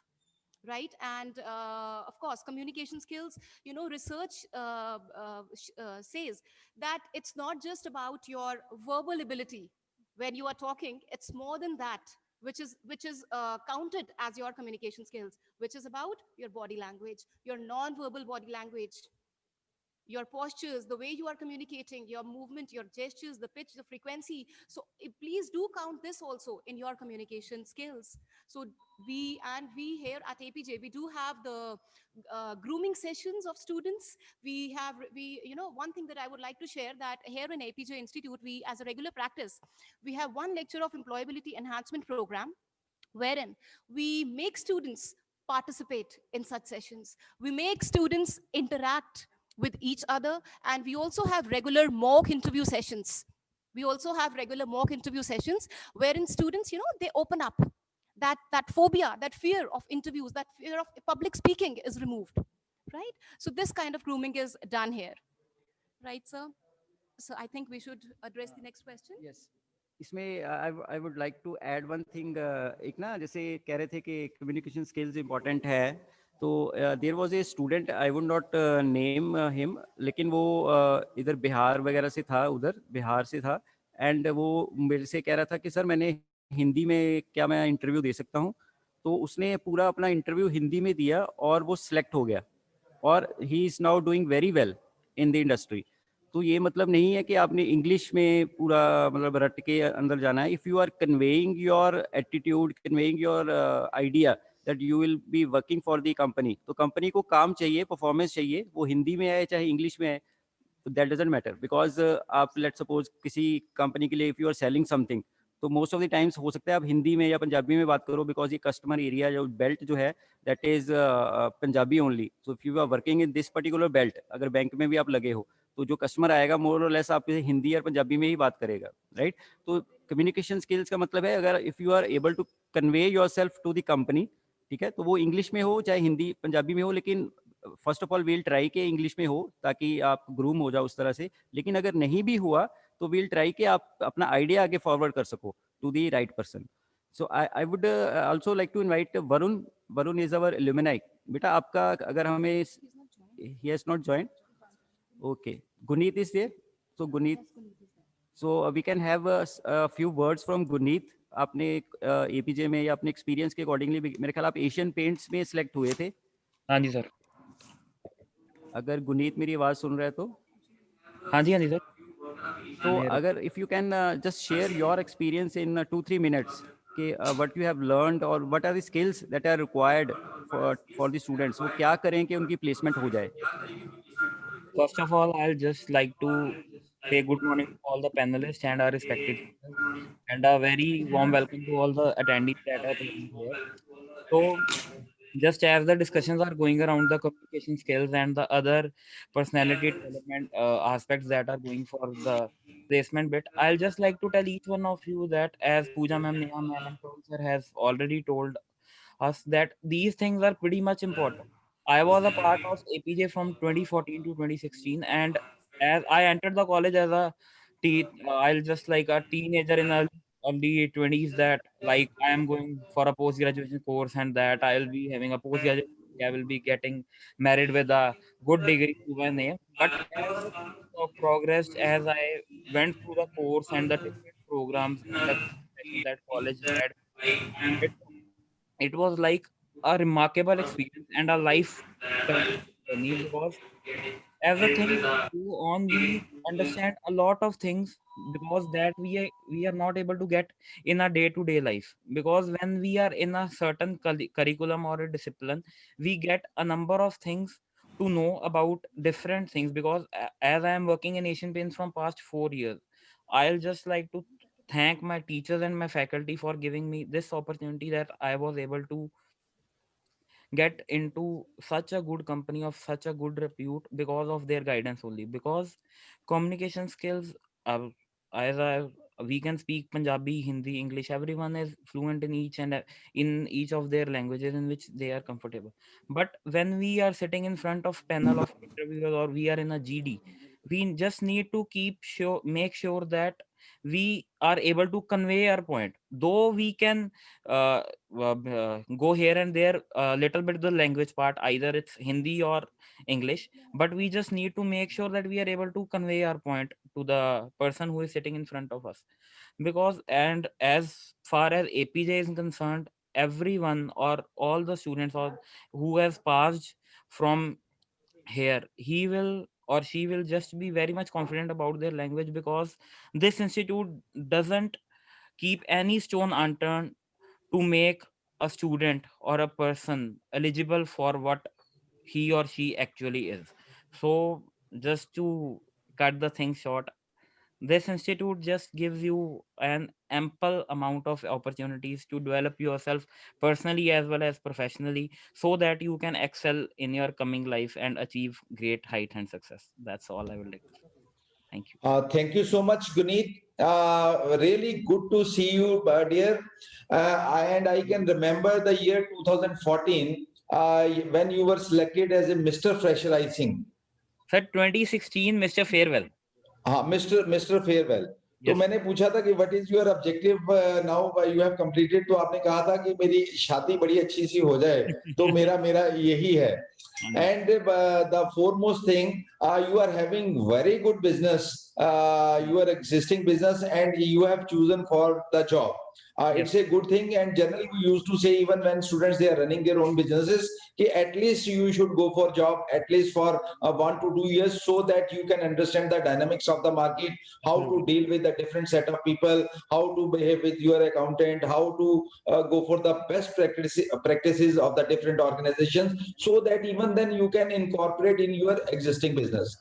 Right. And of course, communication skills, research says that it's not just about your verbal ability when you are talking. It's more than that, which is counted as your communication skills, which is about your body language, your non-verbal body language, your postures, the way you are communicating, your movement, your gestures, the pitch, the frequency. So please do count this also in your communication skills. So we here at APJ, we do have the grooming sessions of students. One thing that I would like to share, that here in APJ Institute, we, as a regular practice, we have one lecture of employability enhancement program, wherein we make students participate in such sessions. We make students interact with each other, and we also have regular mock interview sessions. Wherein students, they open up. That phobia, that fear of interviews, that fear of public speaking is removed, right? So this kind of grooming is done here, right, sir? So I think we should address the next question. Yes. इसमें I would like to add one thing. एक ना, जैसे कह रहे थे कि communication skills important है, तो there was a student, I would not name him, लेकिन वो इधर बिहार वगैरह से था, उधर बिहार से था, एंड वो मेरे से कह रहा था कि सर मैंने हिंदी में क्या मैं इंटरव्यू दे सकता हूँ। तो उसने पूरा अपना इंटरव्यू हिंदी में दिया और वो सिलेक्ट हो गया, और he is now doing very well in the industry. तो ये मतलब नहीं है कि आपने इंग्लिश में पूरा मतलब रट के अंदर जाना है। If you are conveying your attitude, conveying your idea that you will be working for the company, तो कंपनी को काम चाहिए, परफॉर्मेंस चाहिए, वो हिंदी में है चाहे इंग्लिश में है, तो दैट डजंट मैटर। बिकॉज आप लेट सपोज किसी कंपनी के लिए if you are selling something, तो मोस्ट ऑफ द टाइम्स हो सकता है आप हिंदी में या पंजाबी में बात करो, बिकॉज ये कस्टमर एरिया जो बेल्ट जो है that is Punjabi only. So if you are working in this particular belt, अगर बैंक में भी आप लगे हो, तो जो कस्टमर आएगा मोर और लेस आपसे हिंदी और पंजाबी में ही बात करेगा, राइट? तो कम्युनिकेशन स्किल्स का मतलब है, अगर if you are able to convey your self to the company, ठीक है, तो वो इंग्लिश में हो चाहे हिंदी पंजाबी में हो, लेकिन first of all we'll try के इंग्लिश में हो ताकि आप ग्रूम हो जाओ उस तरह से। लेकिन अगर नहीं भी हुआ तो वील ट्राई के आप अपना आइडिया आगे फॉरवर्ड कर सको to the right person. So I would also like to invite Varun. Varun is our alumni. बेटा आपका अगर हमें he has not joined. Okay. Guneet is there. So Guneet. So we can have a few words from Guneet. आपने APJ में या अपने experience के accordingly मेरे ख्याल आप एशियन पेंट्स में सिलेक्ट हुए थे. हाँ जी सर. अगर गुनीत मेरी आवाज सुन रहा है तो. हाँ जी सर. तो अगर if you can just share your experience in 2-3 minutes कि व्हाट यू हैव लर्नड और what are the skills that are required for the students, वो क्या करें कि उनकी प्लेसमेंट हो जाए. First of all, I'll just like to say good morning to all the panelists and our respected speakers, and a very warm welcome to all the attendees that are present here. So, just as the discussions are going around the communication skills and the other personality development aspects that are going for the placement bit, I'll just like to tell each one of you that as Pooja ma'am, Neha ma'am, and Professor has already told us that these things are pretty much important. I was a part of APJ from 2014 to 2016, and as I entered the college as a I'll just like a teenager in early 20s, that like I am going for a post graduation course and that I'll be having a post graduation. I will be getting married with a good degree to my name. But as the things progressed, as I went through the course and the different programs and the sessions that college had, it it was like a remarkable experience and a life journey, because as the things go on, we understand a lot of things, because that we are not able to get in a day-to-day life, because when we are in a certain curriculum or a discipline, we get a number of things to know about different things. Because as I am working in Asian Paints from past 4 years, I'll just like to thank my teachers and my faculty for giving me this opportunity, that I was able to get into such a good company of such a good repute because of their guidance only. Because communication skills, uh, as we can speak Punjabi, Hindi, English, everyone is fluent in each and in each of their languages in which they are comfortable. But when we are sitting in front of panel of interviewers or we are in a GD, we just need to make sure that we are able to convey our point, though we can uh, go here and there a little bit the language part, either it's Hindi or English, but we just need to make sure that we are able to convey our point to the person who is sitting in front of us. Because and as far as APJ is concerned, everyone or all the students or who has passed from here, he will or she will just be very much confident about their language, because this institute doesn't keep any stone unturned to make a student or a person eligible for what he or she actually is. So, just to cut the thing short, this institute just gives you an ample amount of opportunities to develop yourself personally as well as professionally, so that you can excel in your coming life and achieve great height and success. That's all I would like to say. Thank you. Thank you so much, Guneet. Really good to see you, dear. And I can remember the year 2014 when you were selected as a Mr. Fresher, I think. Sir, 2016, Mr. Farewell. हाँ, Mr. Farewell. तो Yes. मैंने पूछा था कि what is your objective now you have completed, तो आपने कहा था कि मेरी शादी बड़ी अच्छी सी हो जाए, तो मेरा मेरा यही है. And the foremost thing, you are having very good business, your existing business, and you have chosen for the job. It's a good thing, and generally we used to say, even when students they are running their own businesses, कि at least you should go for job at least for 1 to 2 years, so that you can understand the dynamics of the market, how to deal with the different set of people, how to behave with your accountant, how to go for the best practices of the different organizations, so that even then you can incorporate in your existing business.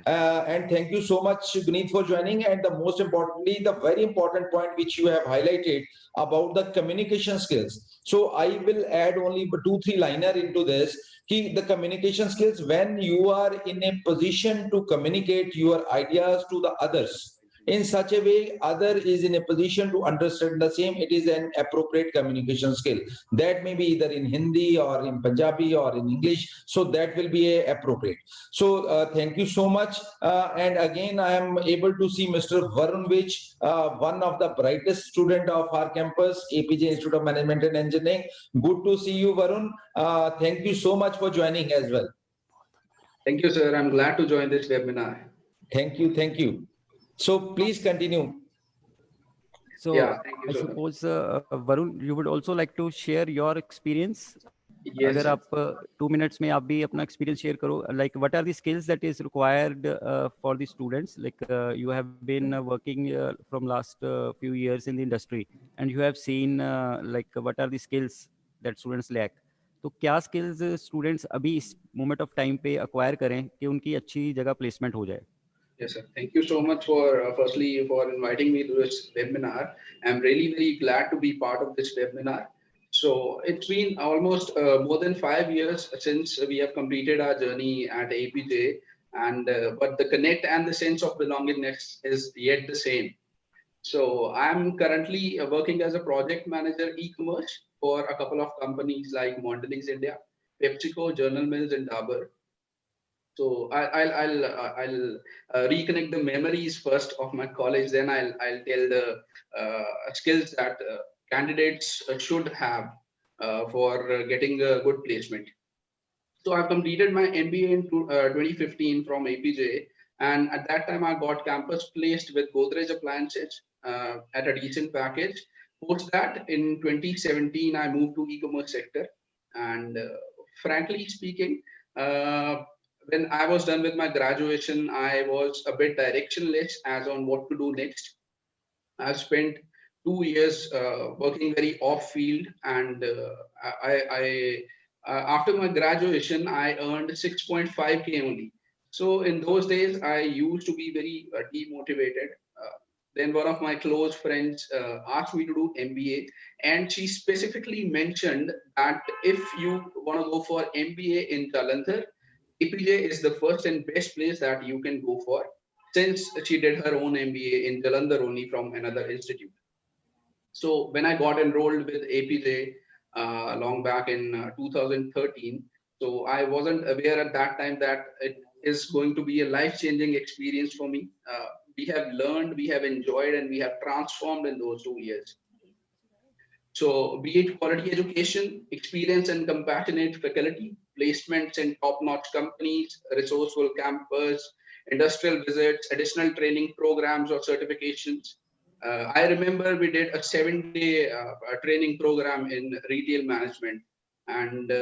And thank you so much, Guneet, for joining. And the most importantly, the very important point which you have highlighted about the communication skills. So I will add only 2-3 liner into this. The communication skills, when you are in a position to communicate your ideas to the others, in such a way other is in a position to understand the same. It is an appropriate communication skill. That may be either in Hindi or in Punjabi or in English. So that will be appropriate. So thank you so much. And again, I am able to see Mr. Varun Vich, one of the brightest student of our campus, APJ Institute of Management and Engineering. Good to see you, Varun. Thank you so much for joining as well. Thank you, sir. I'm glad to join this webinar. Thank you. Thank you. So please continue. So Yeah, thank you I so much. suppose, Varun, you would also like to share your experience. Yes, अगर sir. आप 2 minutes में आप भी अपना experience share करो, like what are the skills that is required for the students? Like you have been working from last few years in the industry, and you have seen like what are the skills that students lack. तो क्या skills students अभी इस moment of time पे acquire करें कि उनकी अच्छी जगह placement हो जाए? Yes, sir. Thank you so much for firstly for inviting me to this webinar. I'm really very glad to be part of this webinar. So it's been almost more than 5 years since we have completed our journey at APJ, and but the connect and the sense of belongingness is yet the same. So I'm currently working as a project manager e-commerce for a couple of companies like Mondelez India, PepsiCo, Journal Mills, and Dabur. So I'll reconnect the memories first of my college. Then I'll tell the skills that candidates should have for getting a good placement. So I've completed my MBA in 2015 from APJ, and at that time I got campus placed with Godrej Appliances at a decent package. Post that, in 2017 I moved to e-commerce sector, and frankly speaking, when I was done with my graduation, I was a bit directionless as on what to do next. I've spent 2 years working very off field, and after my graduation, I earned 6.5K only. So in those days, I used to be very demotivated. Then one of my close friends asked me to do MBA, and she specifically mentioned that if you want to go for MBA in Jalandhar, APJ is the first and best place that you can go for, since she did her own MBA in Jalandhar only from another institute. So when I got enrolled with APJ long back in 2013, so I wasn't aware at that time that it is going to be a life-changing experience for me. We have learned, we have enjoyed, and we have transformed in those 2 years. So be it quality education, experience and compassionate faculty, placements in top-notch companies, resourceful campus, industrial visits, additional training programs or certifications. I remember we did a 7-day training program in retail management, and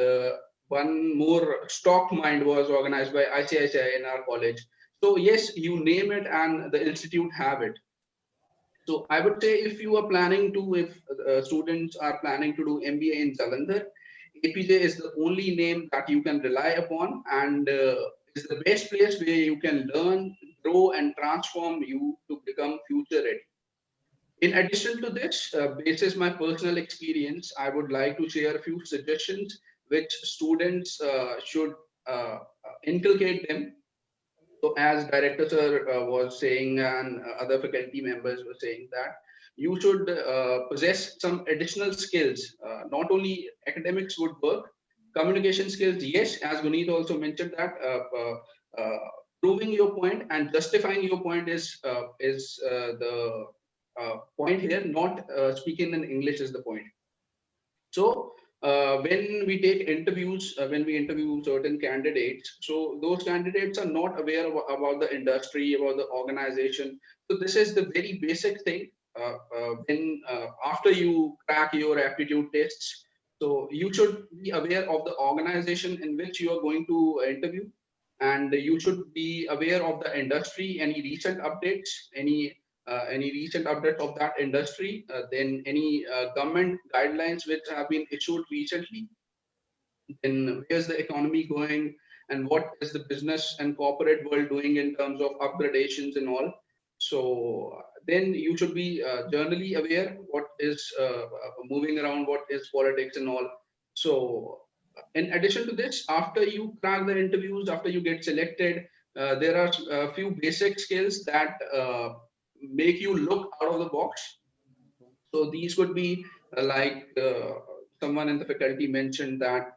one more stock mind was organized by ICICI in our college. So yes, you name it and the institute have it. So I would say if you are planning to, if students are planning to do MBA in Jalandhar, APJ is the only name that you can rely upon, and is the best place where you can learn, grow, and transform you to become future ready. In addition to this, based on my personal experience, I would like to share a few suggestions which students should inculcate them. So as director sir was saying, and other faculty members were saying, that you should possess some additional skills. Not only academics would work, communication skills, yes, as Guneet also mentioned, that proving your point and justifying your point is the point here, not speaking in English is the point. So when we take interviews, when we interview certain candidates, so those candidates are not aware about the industry, about the organization. So this is the very basic thing. When after you crack your aptitude tests, so you should be aware of the organization in which you are going to interview, and you should be aware of the industry, any recent updates, any recent update of that industry, then any government guidelines which have been issued recently, then where's the economy going, and what is the business and corporate world doing in terms of upgradations and all. So then you should be generally aware what is moving around, what is politics and all. So in addition to this, after you crack the interviews, after you get selected, there are a few basic skills that make you look out of the box. So these could be someone in the faculty mentioned that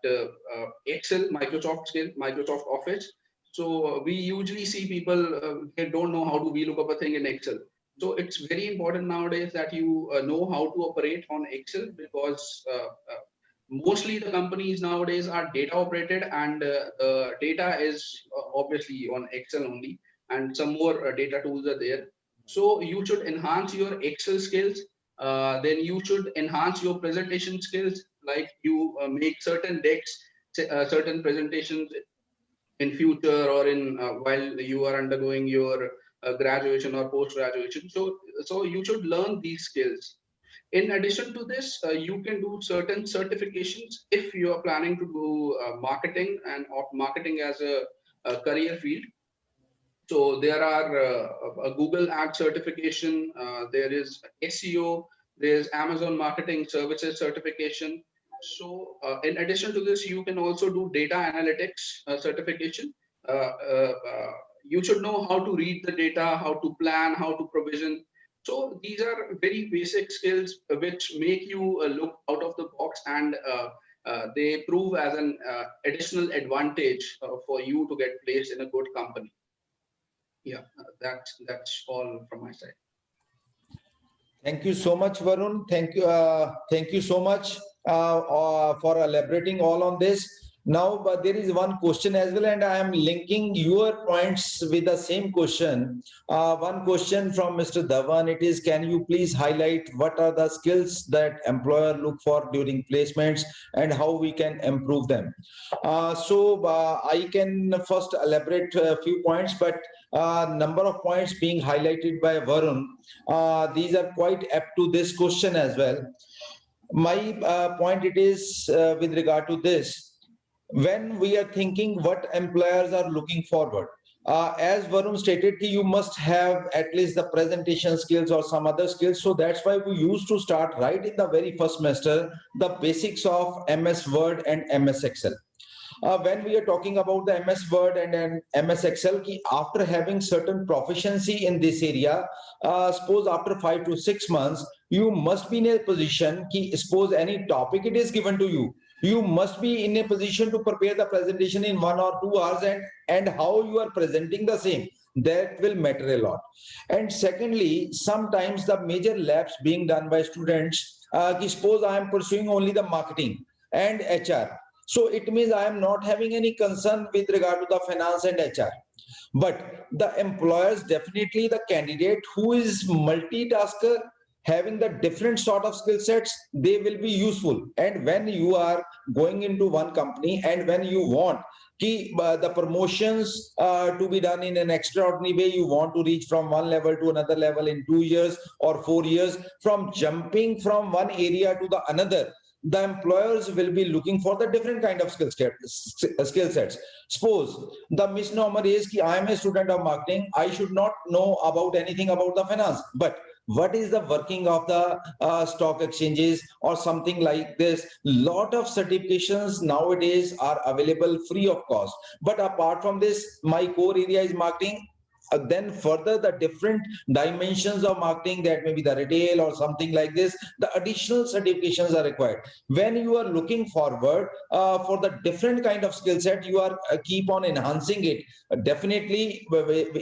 Excel, Microsoft skill, Microsoft Office. So we usually see people, they don't know how to VLOOKUP up a thing in Excel. So it's very important nowadays that you know how to operate on Excel, because mostly the companies nowadays are data operated, and data is obviously on Excel only, and some more data tools are there. So you should enhance your Excel skills. Then you should enhance your presentation skills, like you make certain decks, certain presentations in future, or in while you are undergoing your graduation or post graduation. So you should learn these skills. In addition to this, you can do certain certifications if you are planning to do marketing, and of marketing as a career field. So there are a Google Ad certification, there is SEO, there's Amazon Marketing Services certification. So in addition to this, you can also do data analytics certification. You should know how to read the data, how to plan, how to provision. So these are very basic skills which make you look out of the box, and they prove as an additional advantage for you to get placed in a good company. Yeah, that's all from my side. Thank you so much, Varun. Thank you so much for elaborating all on this. Now, but there is one question as well, and I am linking your points with the same question. One question from Mr. Dhawan, it is, can you please highlight what are the skills that employer look for during placements and how we can improve them? I can first elaborate a few points, but number of points being highlighted by Varun, these are quite apt to this question as well. My point it is with regard to this, when we are thinking what employers are looking forward, as Varun stated, you must have at least the presentation skills or some other skills. So that's why we used to start right in the very first semester the basics of MS Word and MS Excel. When we are talking about the MS Word and MS Excel, after having certain proficiency in this area, suppose after 5 to 6 months, you must be in a position, suppose any topic it is given to you, you must be in a position to prepare the presentation in 1 or 2 hours, and how you are presenting the same, that will matter a lot. And secondly, sometimes the major labs being done by students, suppose I am pursuing only the marketing and HR. So it means I am not having any concern with regard to the finance and HR. But the employers, definitely the candidate who is multitasker, having the different sort of skill sets, they will be useful. And when you are going into one company and when you want the promotions to be done in an extraordinary way, you want to reach from one level to another level in 2 years or 4 years, from jumping from one area to the another, the employers will be looking for the different kind of skill sets. Suppose the misnomer is that I am a student of marketing, I should not know about anything about the finance, but what is the working of the stock exchanges or something like this? Lot of certifications nowadays are available free of cost. But apart from this, my core area is marketing. Then further the different dimensions of marketing, that may be the retail or something like this, the additional certifications are required. When you are looking forward for the different kind of skill set, you are keep on enhancing it. Definitely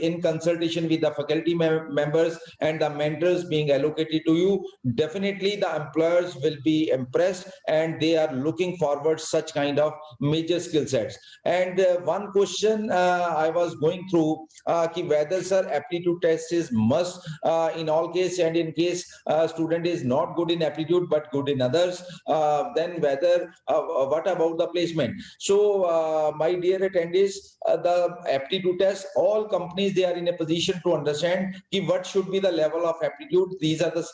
in consultation with the faculty members and the mentors being allocated to you, definitely the employers will be impressed and they are looking forward such kind of major skill sets. And one question I was going through, whether sir aptitude test is must in all case, and in case student is not good in aptitude but good in others, then whether what about the placement? So my dear attendees, the aptitude test, all companies, they are in a position to understand what should be the level of aptitude. These are the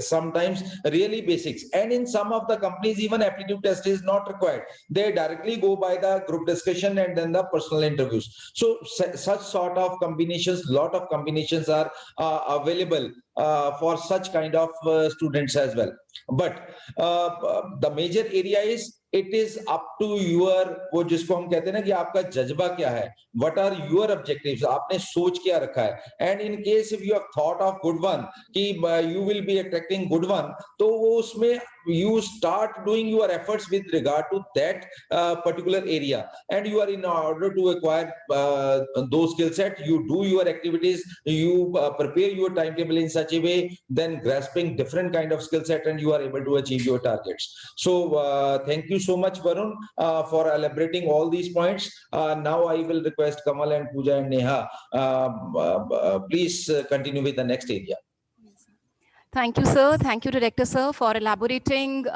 sometimes really basics, and in some of the companies even aptitude test is not required. They directly go by the group discussion and then the personal interviews. So such sort of combinations, lot of combinations are available for such kind of students as well. But the major area is It is up to your, वो जिसको हम कहते हैं ना कि आपका जज्बा क्या है, what are your objectives, आपने सोच क्या रखा है, and in case if you have thought of good one कि you will be attracting good one, तो वो उसमें you start doing your efforts with regard to that particular area, and you are in order to acquire those skill set, you do your activities, you prepare your timetable in such a way, then grasping different kind of skill set, and you are able to achieve your targets. So thank you so much, Varun, for elaborating all these points. Now I will request Kamal and Pooja and Neha, please continue with the next area. Thank you, sir. Thank you, Director, sir, for elaborating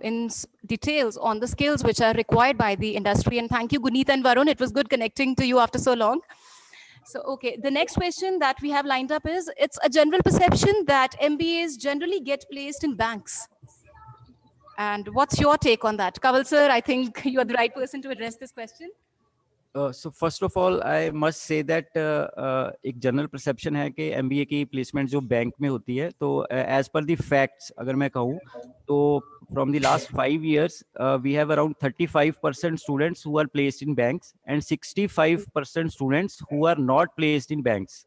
in details on the skills which are required by the industry. And thank you, Guneet and Varun. It was good connecting to you after so long. So, okay, the next question that we have lined up is, it's a general perception that MBAs generally get placed in banks. And what's your take on that? Kaval, sir, I think you are the right person to address this question. So first of all, I must say that एक general perception है कि MBA की placement जो bank में होती है, तो as per the facts अगर मैं कहूँ तो from the last 5 years we have around 35% students who are placed in banks and 65% students who are not placed in banks.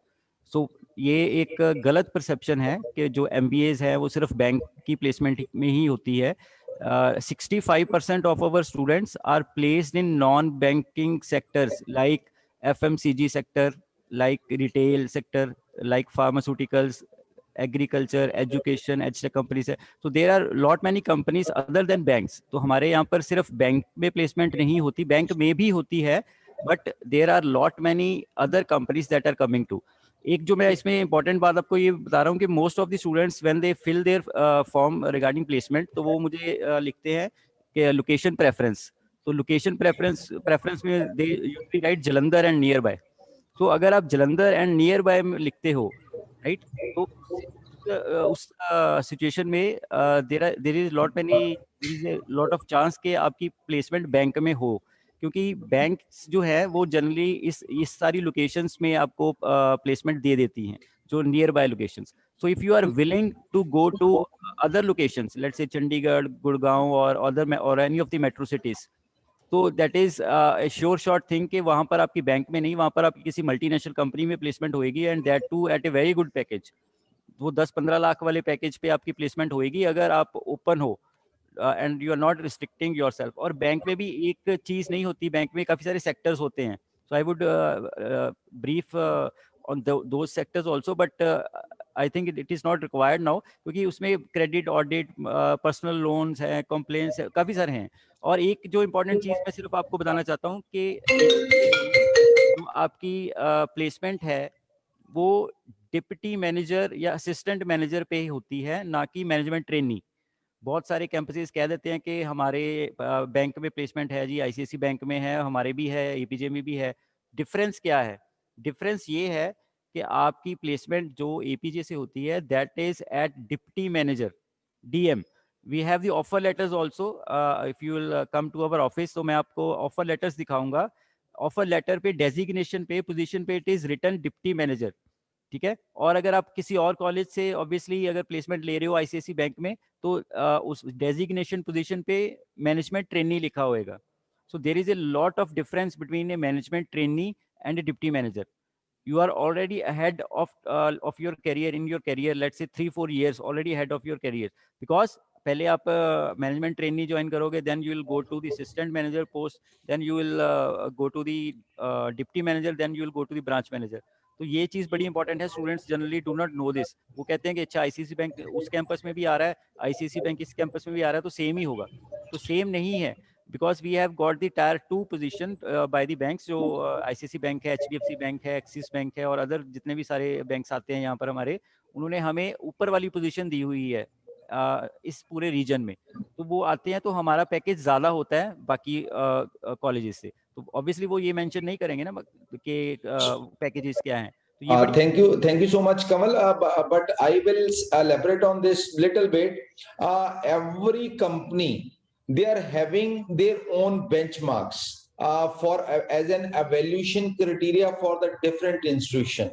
So ये एक गलत परसेप्शन है कि जो MBAs है वो सिर्फ बैंक की प्लेसमेंट में ही होती है. 65% of our students are placed in non-banking sectors like FMCG sector, like retail sector, like pharmaceuticals, agriculture, education, edtech companies. So there are lot many companies other than banks. तो हमारे यहाँ पर सिर्फ bank में placement नहीं होती, bank में भी होती है, but there are lot many other companies that are coming to. एक जो मैं इसमें इंपॉर्टेंट बात आपको ये बता रहा हूँ कि most of the students when they fill their form regarding placement, तो वो मुझे लिखते हैं कि लोकेशन प्रेफरेंस. तो लोकेशन प्रेफरेंस में they usually write Jalandhar and nearby. तो अगर आप जलंधर एंड नियर बाय में लिखते हो, राइट, तो उस सिचुएशन में there is lot of chance कि आपकी प्लेसमेंट बैंक में हो, क्योंकि बैंक जो है वो जनरली इस सारी लोकेशंस में आपको प्लेसमेंट दे देती हैं, जो near by locations. So if you are willing to go to other locations, let's say Chandigarh, Gurgaon और any of the metro cities, तो that is sure short thing कि वहां पर आपकी बैंक में नहीं, वहां पर आपकी किसी मल्टीनेशनल कंपनी में प्लेसमेंट होएगी, and that too at a very good package. वो 10-15 लाख वाले पैकेज पे आपकी प्लेसमेंट होएगी अगर आप ओपन हो and you are not restricting yourself. और बैंक में भी एक चीज नहीं होती, बैंक में काफी सारे सेक्टर्स होते हैं. So I would brief on those sectors also, but I think it is not required now, क्योंकि उसमें क्रेडिट, ऑडिट, पर्सनल लोन्स हैं, कंप्लेंट्स है, काफी सारे हैं. और एक जो इम्पोर्टेंट चीज मैं सिर्फ आपको बताना चाहता हूँ कि जो आपकी प्लेसमेंट है वो डिप्टी मैनेजर या असिस्टेंट मैनेजर पे ही होती है, ना कि मैनेजमेंट ट्रेनी. बहुत सारे कैंपसेस कह देते हैं कि हमारे बैंक में प्लेसमेंट है जी, आईसीआईसी बैंक में है, हमारे भी है, एपीजे में भी है. डिफरेंस क्या है? डिफरेंस ये है कि आपकी प्लेसमेंट जो एपीजे से होती है that is at deputy manager, DM. We have the offer letters also, if you will come to our office तो मैं आपको ऑफर लेटर्स दिखाऊंगा. ऑफर लेटर पे डेजिग्नेशन पे, पोजीशन पे it is written deputy manager, ठीक है. और अगर आप किसी और कॉलेज से ऑब्वियसली अगर प्लेसमेंट ले रहे हो आईसीआईसी बैंक में, तो उस डेजिग्नेशन पोजीशन पे मैनेजमेंट ट्रेनी लिखा होएगा. So there is a lot of difference between a management trainee and a deputy manager. You are already ahead of your career, in your career, let's say 3-4 years already ahead of your career, because पहले आप management trainee join करोगे, then you will go to the assistant manager post, then you will go to the deputy manager, then you will go to the branch manager. तो ये चीज बड़ी important है. Students generally do not know this. वो कहते हैं कि अच्छा आईसीआईसी बैंक उस कैंपस में भी आ रहा है, आईसीआईसी बैंक इस कैंपस में भी आ रहा है, तो सेम ही होगा. तो सेम नहीं है, because we have got the tier 2 position by the banks. जो ICICI बैंक है, HDFC बैंक है, एक्सिस बैंक है और अदर जितने भी सारे बैंक्स आते हैं यहाँ पर हमारे, उन्होंने हमें ऊपर वाली पोजीशन दी हुई है इस पूरे रीजन में. तो वो आते हैं तो हमारा पैकेज ज्यादा होता है बाकी कॉलेजेस से. तो ऑब्वियसली वो ये मेंशन नहीं करेंगे ना कि पैकेजेस क्या हैं. Thank you so much, Kamal. But I will elaborate on this little bit. Every company, they are having their own benchmarks for as an evaluation criteria for the different institution.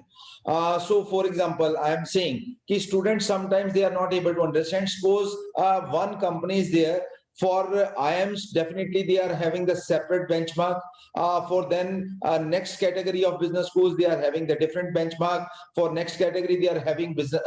So for example, I am saying कि students sometimes they are not able to understand. Suppose one company is there For IIMs, definitely they are having the separate benchmark. For then next category of business schools, they are having the different benchmark. For next category, they are having business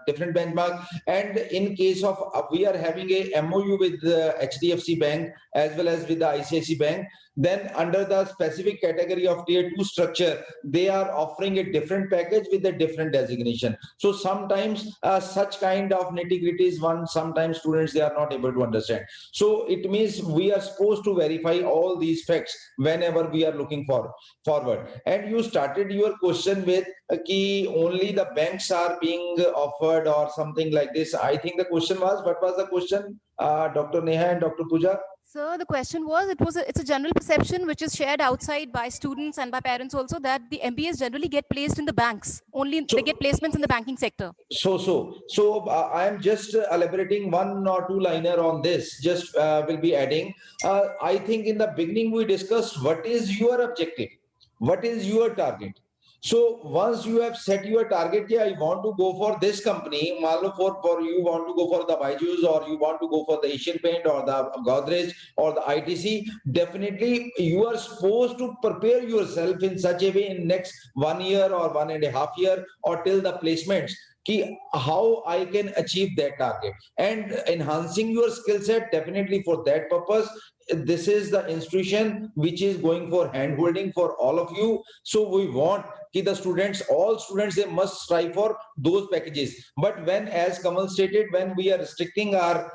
different benchmark. And in case of we are having a MOU with the HDFC Bank as well as with the ICICI Bank. Then under the specific category of tier 2 structure, they are offering a different package with a different designation. So sometimes such kind of nitty-gritties one sometimes students they are not able to understand. So it means we are supposed to verify all these facts whenever we are looking forward. And you started your question with ki only the banks are being offered or something like this. I think the question was, what was the question, Dr. Neha and Dr. Pooja? So the question was, it's a general perception which is shared outside by students and by parents also, that the MBAs generally get placed in the banks. Only So- they get placements in the banking sector. So I am just elaborating one or two liner on this. Just will be adding. I think in the beginning we discussed what is your objective, what is your target. So once you have set your target, yeah, I want to go for this company. Malo for you want to go for the Byju's or you want to go for the Asian Paint or the Godrej or the ITC. Definitely, you are supposed to prepare yourself in such a way in next 1 year or 1.5 year or till the placements. Ki how I can achieve that target and enhancing your skill set definitely for that purpose. This is the institution which is going for hand holding for all of you. So we want ki the students, all students, they must strive for those packages. But when, as Kamal stated, when we are restricting our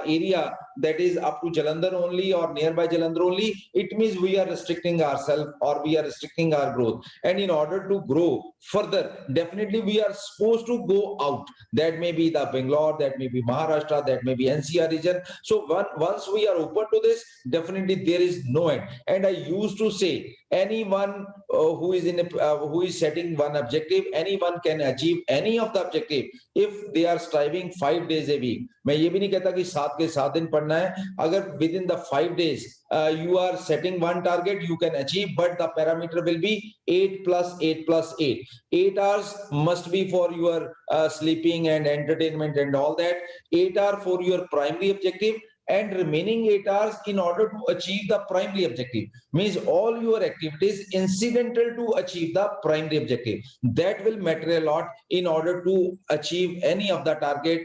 area that is up to Jalandhar only or nearby Jalandhar only, it means we are restricting ourselves or we are restricting our growth. And in order to grow further, definitely we are supposed to go out. That may be the Bangalore, that may be Maharashtra, that may be NCR region. So once we are open to this, definitely there is no end. And I used to say, anyone who is setting one objective, anyone can achieve any of the objective if they are striving 5 days a week. मैं ये भी नहीं कहता कि 7 के 7 दिन पढ़ना है. अगर within the 5 days you are setting one target, you can achieve, but the parameter will be 8 plus 8 plus 8. 8 hours must be for your sleeping and entertainment and all that. 8 hours for your primary objective, and remaining 8 hours in order to achieve the primary objective. Means all your activities incidental to achieve the primary objective. That will matter a lot in order to achieve any of the target,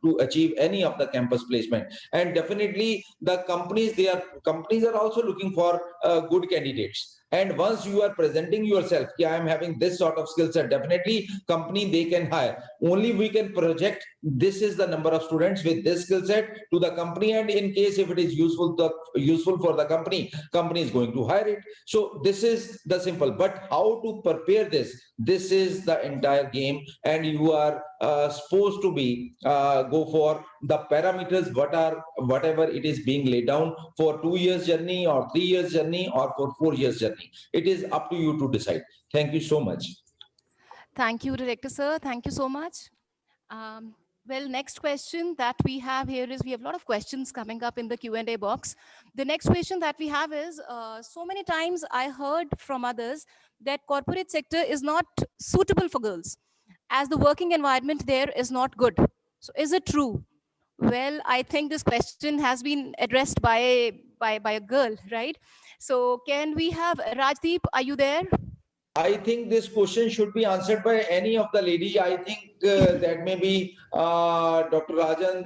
to achieve any of the campus placement. And definitely the companies are also looking for good candidates. And once you are presenting yourself, I am having this sort of skill set, definitely company they can hire. Only we can project this is the number of students with this skill set to the company, and in case if it is useful for the company is going to hire it. So this is the simple. But how to prepare this? This is the entire game, and you are supposed to be go for the parameters whatever it is being laid down for 2 years journey or 3 years journey or for 4 years journey. It is up to you to decide. Thank you so much. Thank you, Director Sir. Thank you so much. Well, next question that we have here is, we have a lot of questions coming up in the Q&A box. The next question that we have is, so many times I heard from others that corporate sector is not suitable for girls, as the working environment there is not good. So is it true? Well, I think this question has been addressed by a girl, right? So can we have Rajdeep? Are you there? I think this question should be answered by any of the lady. I think that may be Dr. Rajan.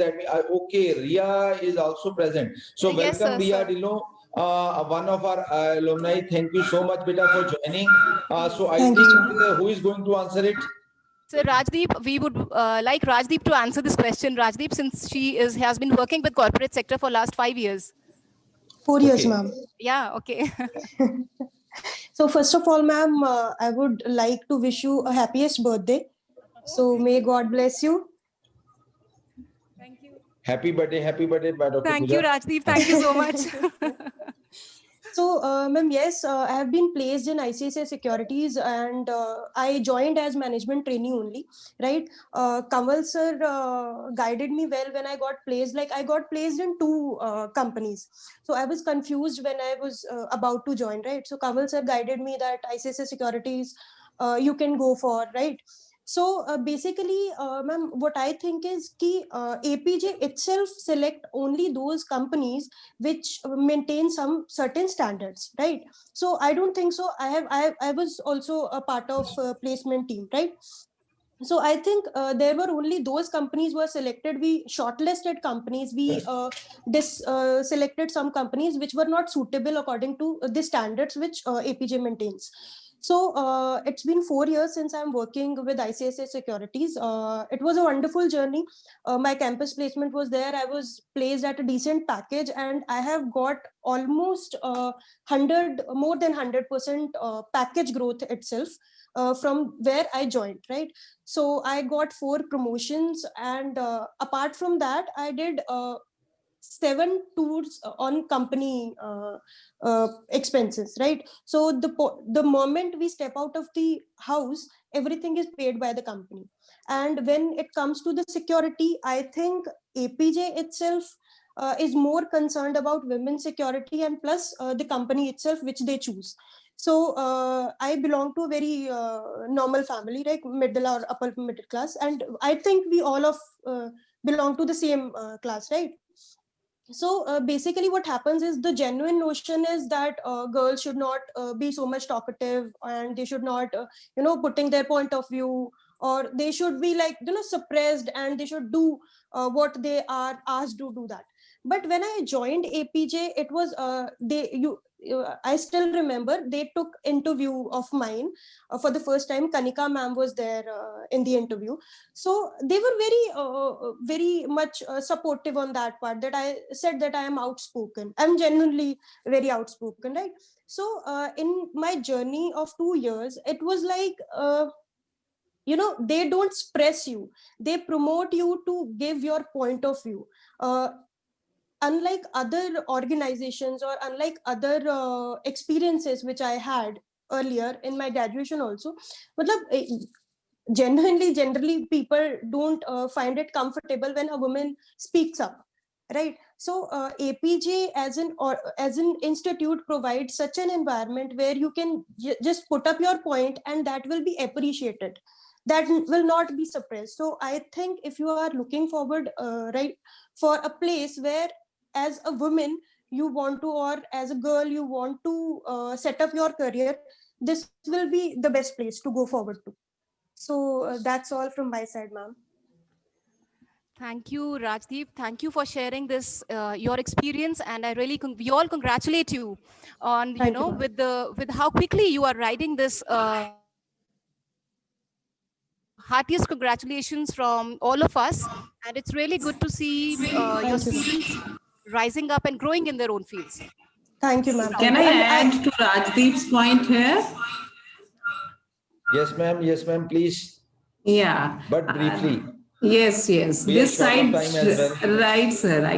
Okay, Ria is also present. So Yes, welcome, sir, Ria sir. Dilo, one of our alumni. Thank you so much, beta, for joining. So I Thank you, think sir. who is going to answer it? So Rajdeep, we would like Rajdeep to answer this question. Rajdeep, since she has been working with corporate sector for last 5 years. 4 years, Okay. ma'am. Yeah, okay. So first of all, ma'am, I would like to wish you a happiest birthday. So may God bless you. Thank you. Happy birthday, by Dr. Thank Pooja. you, Rajdeep. Thank you so much. So, ma'am, yes, I have been placed in ICICI Securities, and I joined as management trainee only, right? Kamal sir guided me well when I got placed. Like, I got placed in 2 companies. So I was confused when I was about to join, right? So Kamal sir guided me that ICICI Securities you can go for, right? So basically, ma'am, what I think is कि APJ itself select only those companies which maintain some certain standards, right? So I don't think so. I was also a part of placement team, right? So I think there were only those companies were selected. We shortlisted companies. We selected some companies which were not suitable according to the standards which APJ maintains. So it's been 4 years since I'm working with ICICI Securities. It was a wonderful journey. My campus placement was there. I was placed at a decent package, and I have got almost 100, more than 100% package growth itself from where I joined, right? So I got 4 promotions, and apart from that, I did 7 tours on company expenses, right? So the moment we step out of the house, everything is paid by the company. And when it comes to the security, I think APJ itself is more concerned about women's security, and plus the company itself which they choose. So I belong to a very normal family, like middle or upper middle class, and I think we all of belong to the same class, right? So basically what happens is, the genuine notion is that girls should not be so much talkative, and they should not putting their point of view, or they should be like suppressed, and they should do what they are asked to do that. But when I joined APJ, it was I still remember they took interview of mine for the first time. Kanika ma'am was there in the interview. So they were very much supportive on that part, that I said that I am outspoken. I'm genuinely very outspoken, right? So in my journey of 2 years, it was like they don't stress you, they promote you to give your point of view. Unlike other organizations, or unlike other experiences which I had earlier in my graduation also, generally people don't find it comfortable when a woman speaks up, right? So APJ as an institute provides such an environment where you can just put up your point, and that will be appreciated, that will not be suppressed. So I think if you are looking forward right, for a place where as a woman you want to, or as a girl you want to set up your career, this will be the best place to go forward to. So that's all from my side, ma'am. Thank you, Rajdeep. Thank you for sharing this, your experience, and I really we all congratulate you on Thank you, ma'am. with how quickly you are riding this. Heartiest congratulations from all of us, and it's really good to see your Thank you, ma'am. students rising up and growing in their own fields. Thank you, ma'am. Can I add to Rajdeep's point here? Yes, ma'am. Yes, ma'am. Please. Yeah. But briefly. Yes. We are This short of side, time as well. right,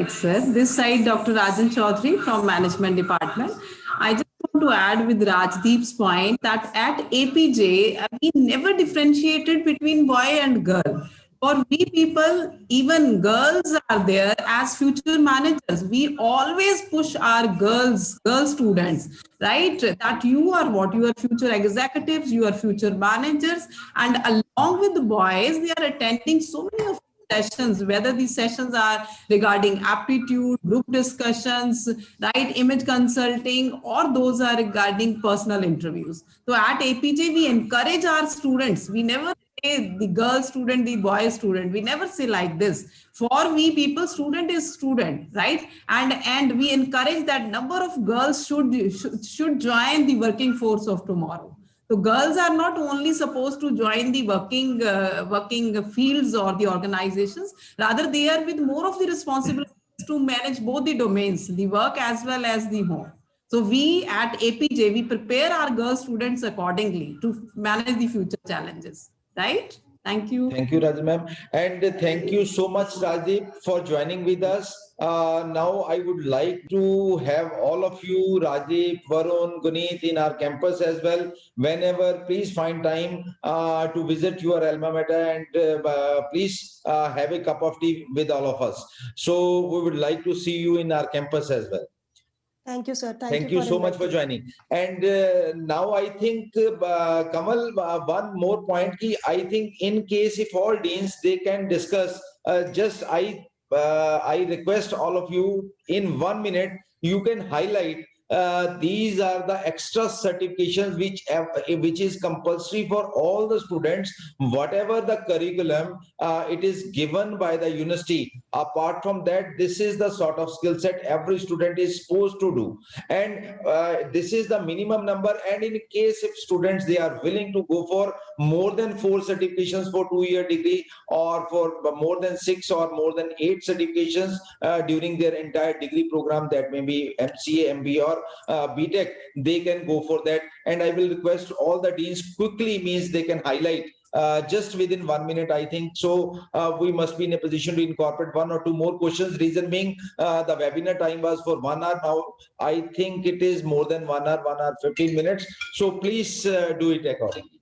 sir. This side, Dr. Rajan Chaudhary from Management Department. I just want to add with Rajdeep's point that at APJ, we never differentiated between boy and girl. For we people, even girls are there as future managers. We always push our girl students, right? That you are what? You are future executives, you are future managers. And along with the boys, they are attending so many of sessions, whether these sessions are regarding aptitude, group discussions, right, image consulting, or those are regarding personal interviews. So at APJ, we encourage our students. We never say the girl student, the boy student. We never say like this. For we people, student is student, right? And we encourage that number of girls should join the working force of tomorrow. So girls are not only supposed to join the working fields or the organizations, rather they are with more of the responsibilities to manage both the domains, the work as well as the home. So we at APJ, we prepare our girl students accordingly to manage the future challenges, right? Thank you. Thank you, Raj ma'am. And thank you so much, Rajdeep, for joining with us. Now I would like to have all of you, Rajiv, Varun, Guneet, in our campus as well. Whenever, please find time to visit your alma mater, and please have a cup of tea with all of us. So we would like to see you in our campus as well. Thank you, sir. Thank you you so much for inviting. joining. And now I think, Kamal, one more point. I think in case if all deans they can discuss, just I request all of you in 1 minute you can highlight. These are the extra certifications which is compulsory for all the students, whatever the curriculum it is given by the university. Apart from that, this is the sort of skill set every student is supposed to do, and this is the minimum number. And in case if students they are willing to go for more than 4 certifications for 2-year degree, or for more than 6 or more than 8 certifications during their entire degree program, that may be MCA, MBA or BTech, they can go for that. And I will request all the deans quickly, means they can highlight just within 1 minute, I think. So we must be in a position to incorporate 1 or 2 more questions. Reason being, the webinar time was for 1 hour. Now I think it is more than 1 hour, 15 minutes. So please do it accordingly.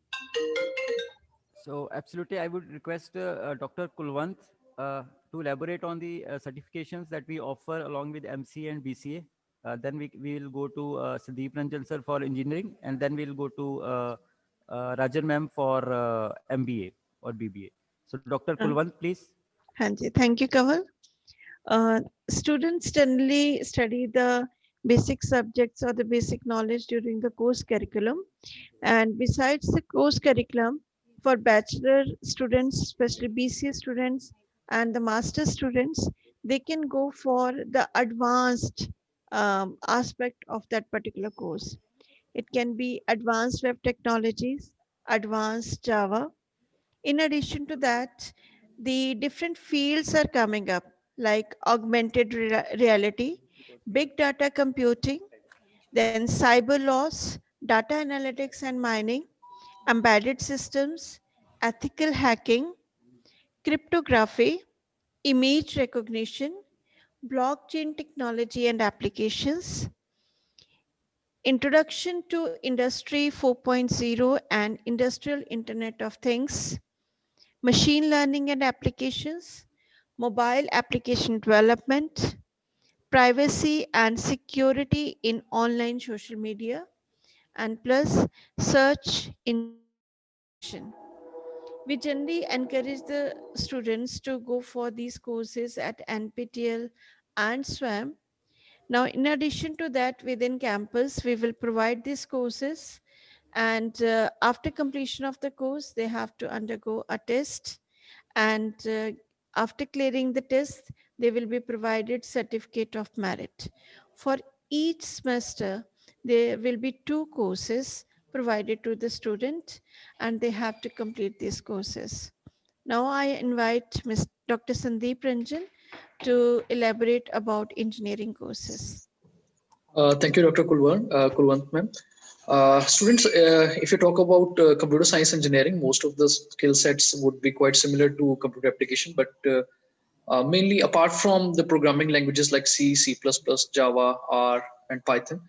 So absolutely, I would request Dr. Kulwant to elaborate on the certifications that we offer along with MCA and BCA. Then we will go to Sandeep Ranjan sir for engineering, and then we'll go to Rajan ma'am for MBA or BBA. So Dr. Kulwant, please. Hanji, thank you, Kamal. Students generally study the basic subjects or the basic knowledge during the course curriculum. And besides the course curriculum, for bachelor students, especially BCA students and the master students, they can go for the advanced aspect of that particular course. It can be advanced web technologies, advanced Java. In addition to that, the different fields are coming up like augmented reality, big data computing, then cyber laws, data analytics and mining, embedded systems, ethical hacking, cryptography, image recognition, blockchain technology and applications, introduction to Industry 4.0 and Industrial Internet of Things, machine learning and applications, mobile application development, privacy and security in online social media, and plus search engine optimization. We generally encourage the students to go for these courses at NPTEL and SWAM. Now, in addition to that, within campus, we will provide these courses, and after completion of the course, they have to undergo a test, and after clearing the test, they will be provided certificate of merit. For each semester, there will be 2 courses provided to the student, and they have to complete these courses. Now I invite Dr. Sandeep Ranjan to elaborate about engineering courses. Thank you, Dr. Kulwant ma'am. Students, if you talk about computer science engineering, most of the skill sets would be quite similar to computer application, but mainly apart from the programming languages like C, C++, Java, R, and Python,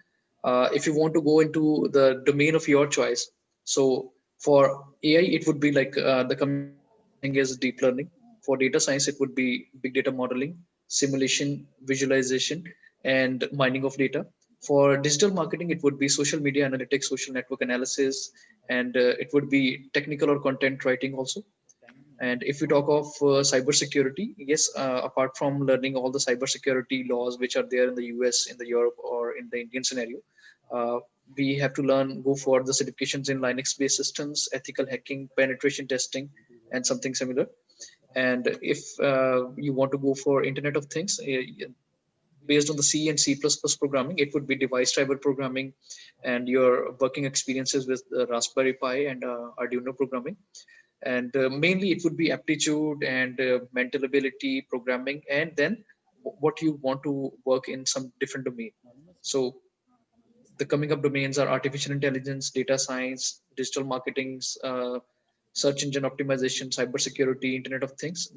if you want to go into the domain of your choice, so for AI, it would be like the coming is deep learning. For data science, it would be big data modeling, simulation, visualization, and mining of data. For digital marketing, it would be social media analytics, social network analysis, and it would be technical or content writing also. And if we talk of cybersecurity, yes, apart from learning all the cybersecurity laws which are there in the US, in the Europe, or in the Indian scenario, we have to go for the certifications in Linux-based systems, ethical hacking, penetration testing, and something similar. And if you want to go for Internet of Things, based on the C and C++ programming, it would be device driver programming and your working experiences with Raspberry Pi and Arduino programming. And mainly it would be aptitude and mental ability programming, and then what you want to work in some different domain. So the coming up domains are artificial intelligence, data science, digital marketing, search engine optimization, cybersecurity, Internet of Things.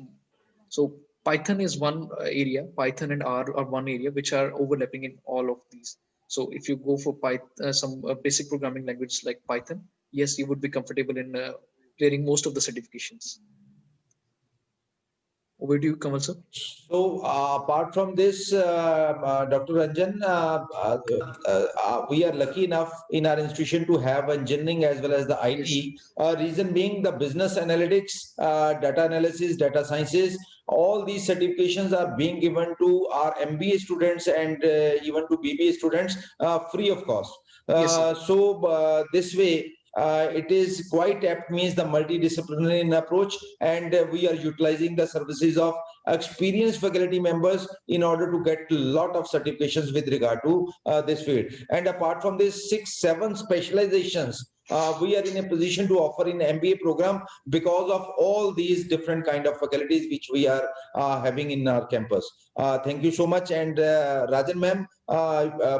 So Python is one area, Python and R are one area which are overlapping in all of these. So if you go for Python, some basic programming language like Python, yes, you would be comfortable in clearing most of the certifications. Over to you, Kamal sir. So apart from this, Dr. Ranjan, we are lucky enough in our institution to have engineering as well as the IT. Reason being the business analytics, data analysis, data sciences, all these certifications are being given to our MBA students and even to BBA students free of cost. Yes, sir. So this way, it is quite apt, means the multidisciplinary approach, and we are utilizing the services of experienced faculty members in order to get a lot of certifications with regard to this field. And apart from this, 6-7 specializations we are in a position to offer in MBA program because of all these different kind of faculties which we are having in our campus. Thank you so much. And Rajan ma'am,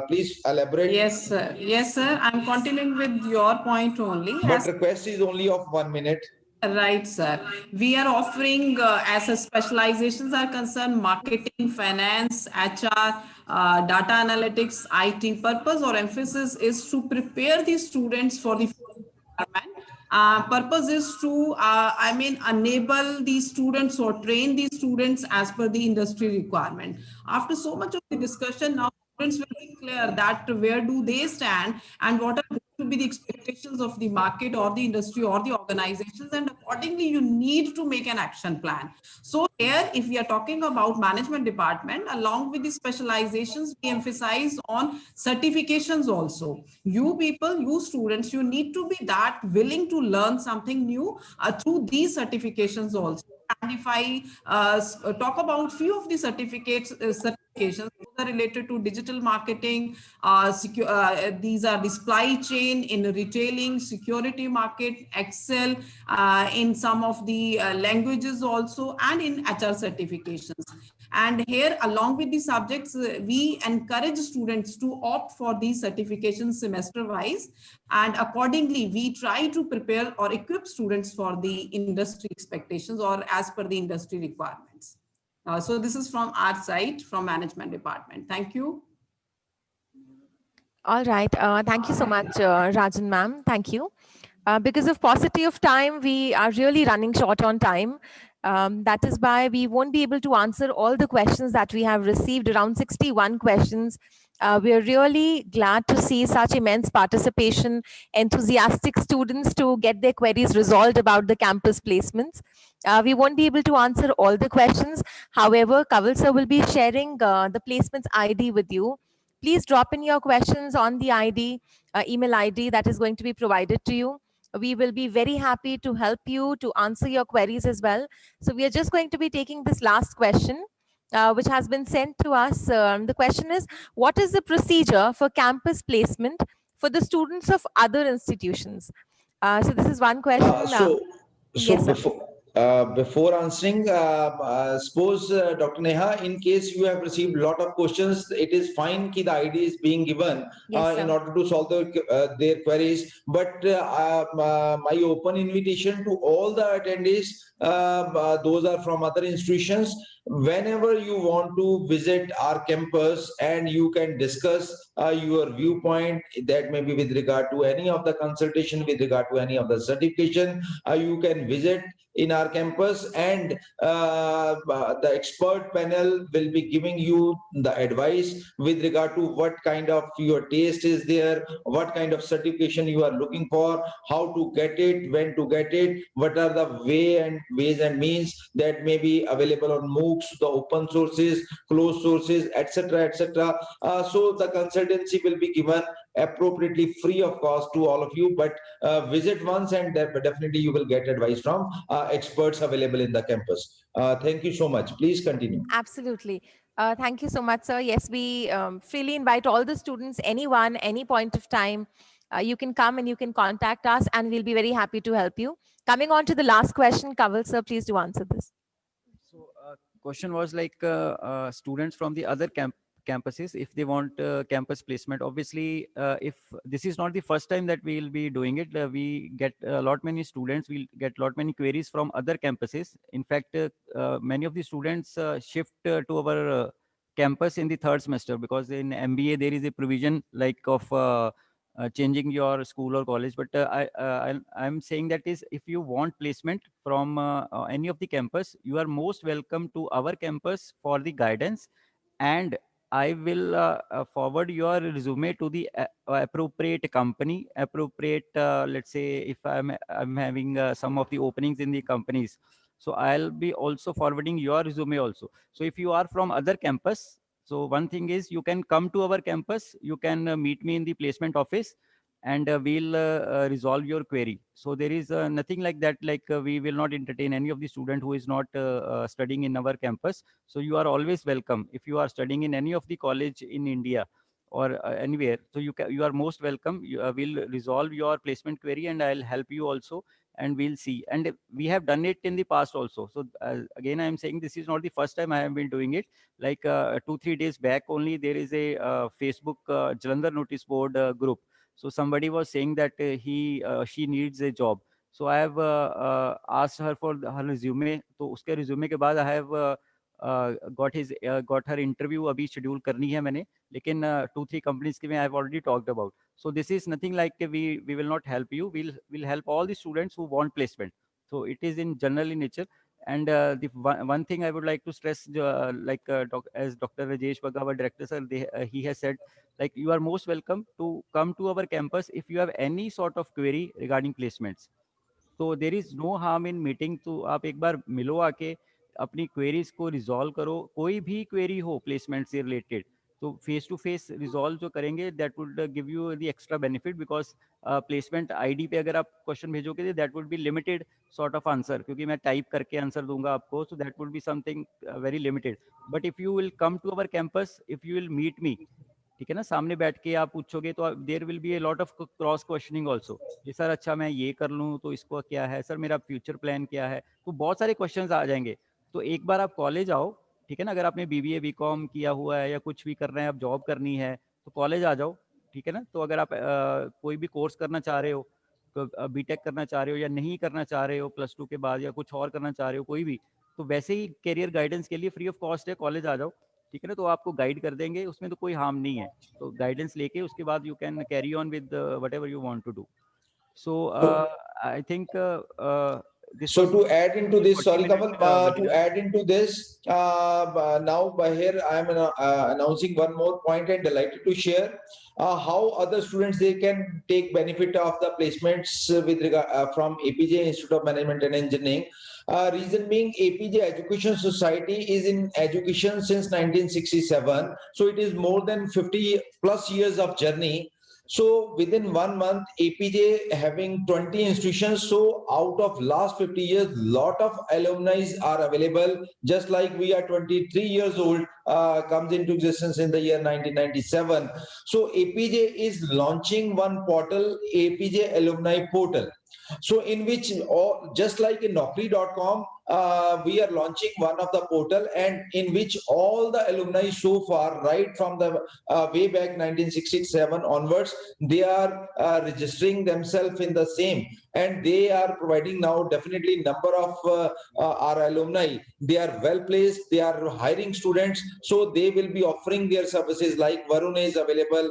please elaborate. Yes, sir. Yes, sir. I'm continuing with your point only. But request is only of 1 minute. Right, sir. We are offering, as a specializations are concerned, marketing, finance, HR, data analytics, IT. Purpose or emphasis is to prepare the students for the environment. Purpose is to, enable these students or train these students as per the industry requirement. After so much of the discussion, now students will be clear that where do they stand and what are to be the expectations of the market or the industry or the organizations, and accordingly you need to make an action plan. So here, if we are talking about management department, along with the specializations, we emphasize on certifications also. You people, you students, you need to be that willing to learn something new through these certifications also. And if I talk about few of the certifications are related to digital marketing, these are the supply chain in retailing, security market, Excel, in some of the languages also, and in HR certifications. And here, along with the subjects, we encourage students to opt for these certifications semester-wise, and accordingly, we try to prepare or equip students for the industry expectations or as per the industry requirements. So this is from our side, from management department. Thank you. All right. Thank you so much, Rajan ma'am. Thank you. Because of paucity of time, we are really running short on time. That is why we won't be able to answer all the questions that we have received, around 61 questions. We are really glad to see such immense participation, enthusiastic students to get their queries resolved about the campus placements. We won't be able to answer all the questions. However, Kaval sir will be sharing the placements ID with you. Please drop in your questions on the ID, email ID that is going to be provided to you. We will be very happy to help you to answer your queries as well. So we are just going to be taking this last question, which has been sent to us. The question is, what is the procedure for campus placement for the students of other institutions? So this is one question. Yes, Before answering, suppose Dr. Neha, in case you have received a lot of questions, it is fine that the ID is being given in order to solve their queries. But my open invitation to all the attendees, those are from other institutions, whenever you want to visit our campus and you can discuss your viewpoint, that may be with regard to any of the consultation, with regard to any of the certification, you can visit in our campus, and the expert panel will be giving you the advice with regard to what kind of your taste is there, what kind of certification you are looking for, how to get it, when to get it, what are the ways and means that may be available on MOOCs, the open sources, closed sources, etc., etc. So the consultancy will be given appropriately free of cost to all of you, but visit once and definitely you will get advice from experts available in the campus. Thank you so much. Please continue. Absolutely. Thank you so much, sir. Yes, we freely invite all the students, anyone, any point of time. You can come and you can contact us and we'll be very happy to help you. Coming on to the last question, Kaval sir, please do answer this. So question was like students from the other campuses, if they want campus placement. Obviously, if this is not the first time that we will be doing it, we get a lot many students, we'll get a lot many queries from other campuses. In fact, many of the students shift to our campus in the third semester, because in MBA there is a provision like of changing your school or college, but I'm saying that is, if you want placement from any of the campus, you are most welcome to our campus for the guidance, and I will forward your resume to the appropriate company, appropriate, let's say if I'm having some of the openings in the companies, so I'll be also forwarding your resume also. So if you are from other campus, so one thing is, you can come to our campus, you can meet me in the placement office, and we'll resolve your query. So there is nothing like that, like we will not entertain any of the student who is not studying in our campus. So you are always welcome. If you are studying in any of the college in India or anywhere, so you are most welcome. We'll resolve your placement query, and I'll help you also, and we'll see. And we have done it in the past also. So again, I'm saying this is not the first time I have been doing it. Like 2-3 days back only, there is a Facebook Jalandhar notice board group. So somebody was saying that she needs a job. So I have asked her for her resume. तो उसके resume के बाद I have got her interview अभी schedule करनी है मैंने. लेकिन 2-3 companies के में I have already talked about. So this is nothing like we will not help you. We'll help all the students who want placement. So it is in general in nature. And the one thing I would like to stress, as Dr. Rajesh Bagga, director sir, he has said, like, you are most welcome to come to our campus if you have any sort of query regarding placements. तो there is no harm in meeting. तो आप एक बार मिलो, आके अपनी queries को resolve करो. कोई भी क्वेरी हो प्लेसमेंट से रिलेटेड, तो फेस टू फेस रिजॉल्व जो करेंगे, that would give you the extra benefit. Because placement ID पे अगर आप क्वेश्चन भेजोगे, that would be limited sort of answer, क्योंकि मैं टाइप करके आंसर दूंगा आपको. So that would be something very limited. But if you will come to our campus, if you will meet me, ठीक है ना, सामने बैठ के आप पूछोगे, तो देयर विल बी ए लॉट ऑफ क्रॉस क्वेश्चनिंग ऑल्सो. ये सर, अच्छा मैं ये कर लूँ तो इसको क्या है सर, मेरा फ्यूचर प्लान क्या है. तो बहुत सारे क्वेश्चंस आ जाएंगे. तो एक बार आप कॉलेज आओ, ठीक है ना. अगर आपने बीबीए बीकॉम किया हुआ है या कुछ भी कर रहे हैं, आप जॉब करनी है, तो कॉलेज आ जाओ, ठीक है ना. तो अगर आप कोई भी कोर्स करना चाह रहे हो, बीटेक करना चाह रहे हो या नहीं करना चाह रहे हो +2 के बाद, या कुछ और करना चाह रहे हो कोई भी, तो वैसे ही करियर गाइडेंस के लिए फ्री ऑफ कॉस्ट है, कॉलेज आ जाओ, ठीक है ना. तो आपको गाइड कर देंगे, उसमें तो कोई हार्म नहीं है. तो गाइडेंस लेके उसके बाद you can carry on with whatever you want to do. So I think this So was to add into this, 40 sorry minute, Kamal, to webinar. add into this, now by here I am announcing one more point and delighted to share how other students they can take benefit of the placements with regard from APJ Institute of Management and Engineering. Reason being, APJ Education Society is in education since 1967, so it is more than 50 plus years of journey. So within 1 month, APJ having 20 institutions. So out of last 50 years, lot of alumni are available. Just like we are 23 years old, comes into existence in the year 1997. So APJ is launching one portal, APJ Alumni Portal. So in which, just like in Naukri.com, we are launching one of the portal, and in which all the alumni so far, right from the way back 1967 onwards, they are registering themselves in the same, and they are providing now definitely number of our alumni. They are well placed, they are hiring students, so they will be offering their services. Like Varun is available,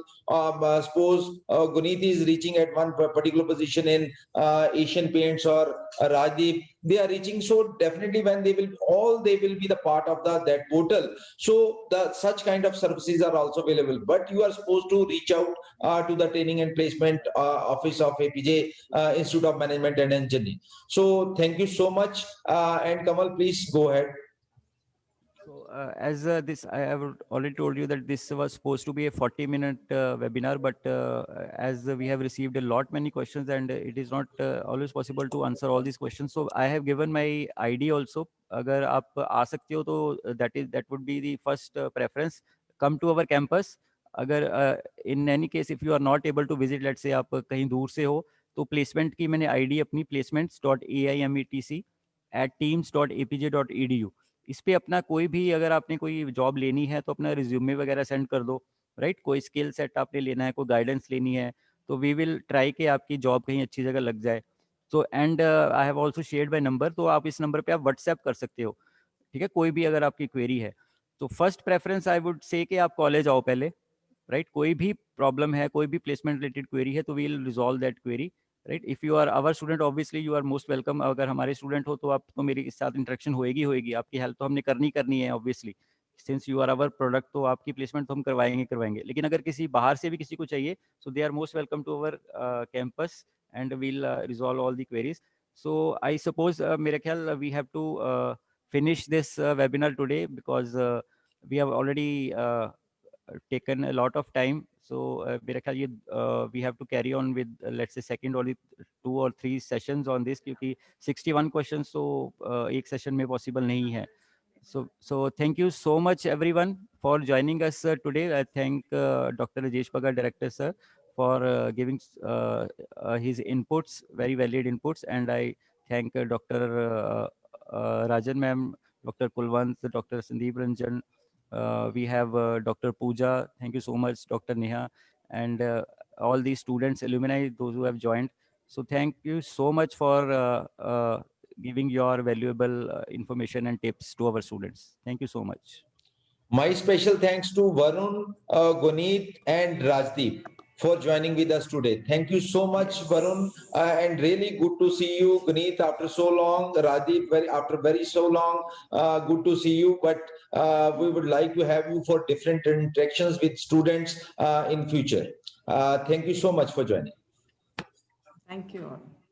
suppose Guneet is reaching at one particular position in Asian Paints, or Rajdeep, they are reaching. So definitely when they will be the part of that portal. So the such kind of services are also available, but you are supposed to reach out to the training and placement office of APJ Institute of Management and Engineering. So thank you so much, and Kamal, please go ahead. So as this, I have already told you that this was supposed to be a 40-minute webinar, but as we have received a lot many questions, and it is not always possible to answer all these questions. So I have given my ID also. अगर आप आ सकते हो तो that would be the first preference. Come to our campus. अगर in any case if you are not able to visit, let's say आप कहीं दूर से हो, तो placement की मैंने ID अपनी placements.aimetc@teams.apj.edu, इस पे अपना कोई भी, अगर आपने कोई जॉब लेनी है तो अपना रिज्यूमे वगैरह सेंड कर दो, राइट. कोई स्किल सेट आपने लेना है, कोई गाइडेंस लेनी है, तो वी विल ट्राई कि आपकी जॉब कहीं अच्छी जगह लग जाए. तो and I have also shared my number, तो आप इस नंबर पे आप व्हाट्सएप कर सकते हो, ठीक है, कोई भी अगर आपकी क्वेरी है. तो first preference I would say कि आप कॉलेज आओ पहले, right? कोई भी problem है, कोई भी placement related query है, तो we'll resolve that query, right? If you are our student, obviously you are most welcome. अगर हमारे student हो तो आप तो मेरे साथ interaction होएगी, आपकी help तो हमने करनी है obviously. Since you are our product, तो आपकी placement तो हम करवाएंगे. लेकिन अगर किसी बाहर से भी किसी को चाहिए, so they are most welcome to our campus, and we'll resolve all the queries. So I suppose मेरे ख्याल we have to finish this webinar today, because we have already taken a lot of time. So मेरे ख्याल ये we have to carry on with let's say second or 2 or 3 sessions on this, क्योंकि 61 questions तो एक session में possible नहीं है. So thank you so much everyone for joining us today. I thank Dr. Rajesh Bhagat, Director sir, for giving his inputs, very valued inputs, and I thank Dr. Rajan ma'am, Dr. Kulwant, Dr. Sandeep Ranjan. We have Dr. Pooja. Thank you so much, Dr. Neha, and all these students, alumni, those who have joined. So thank you so much for giving your valuable information and tips to our students. Thank you so much. My special thanks to Varun, Guneet, and Rajdeep for joining with us today. Thank you so much, Varun, and really good to see you, Guneet, after so long. Rajdeep, after very so long, good to see you. But we would like to have you for different interactions with students in future. Thank you so much for joining. Thank you all.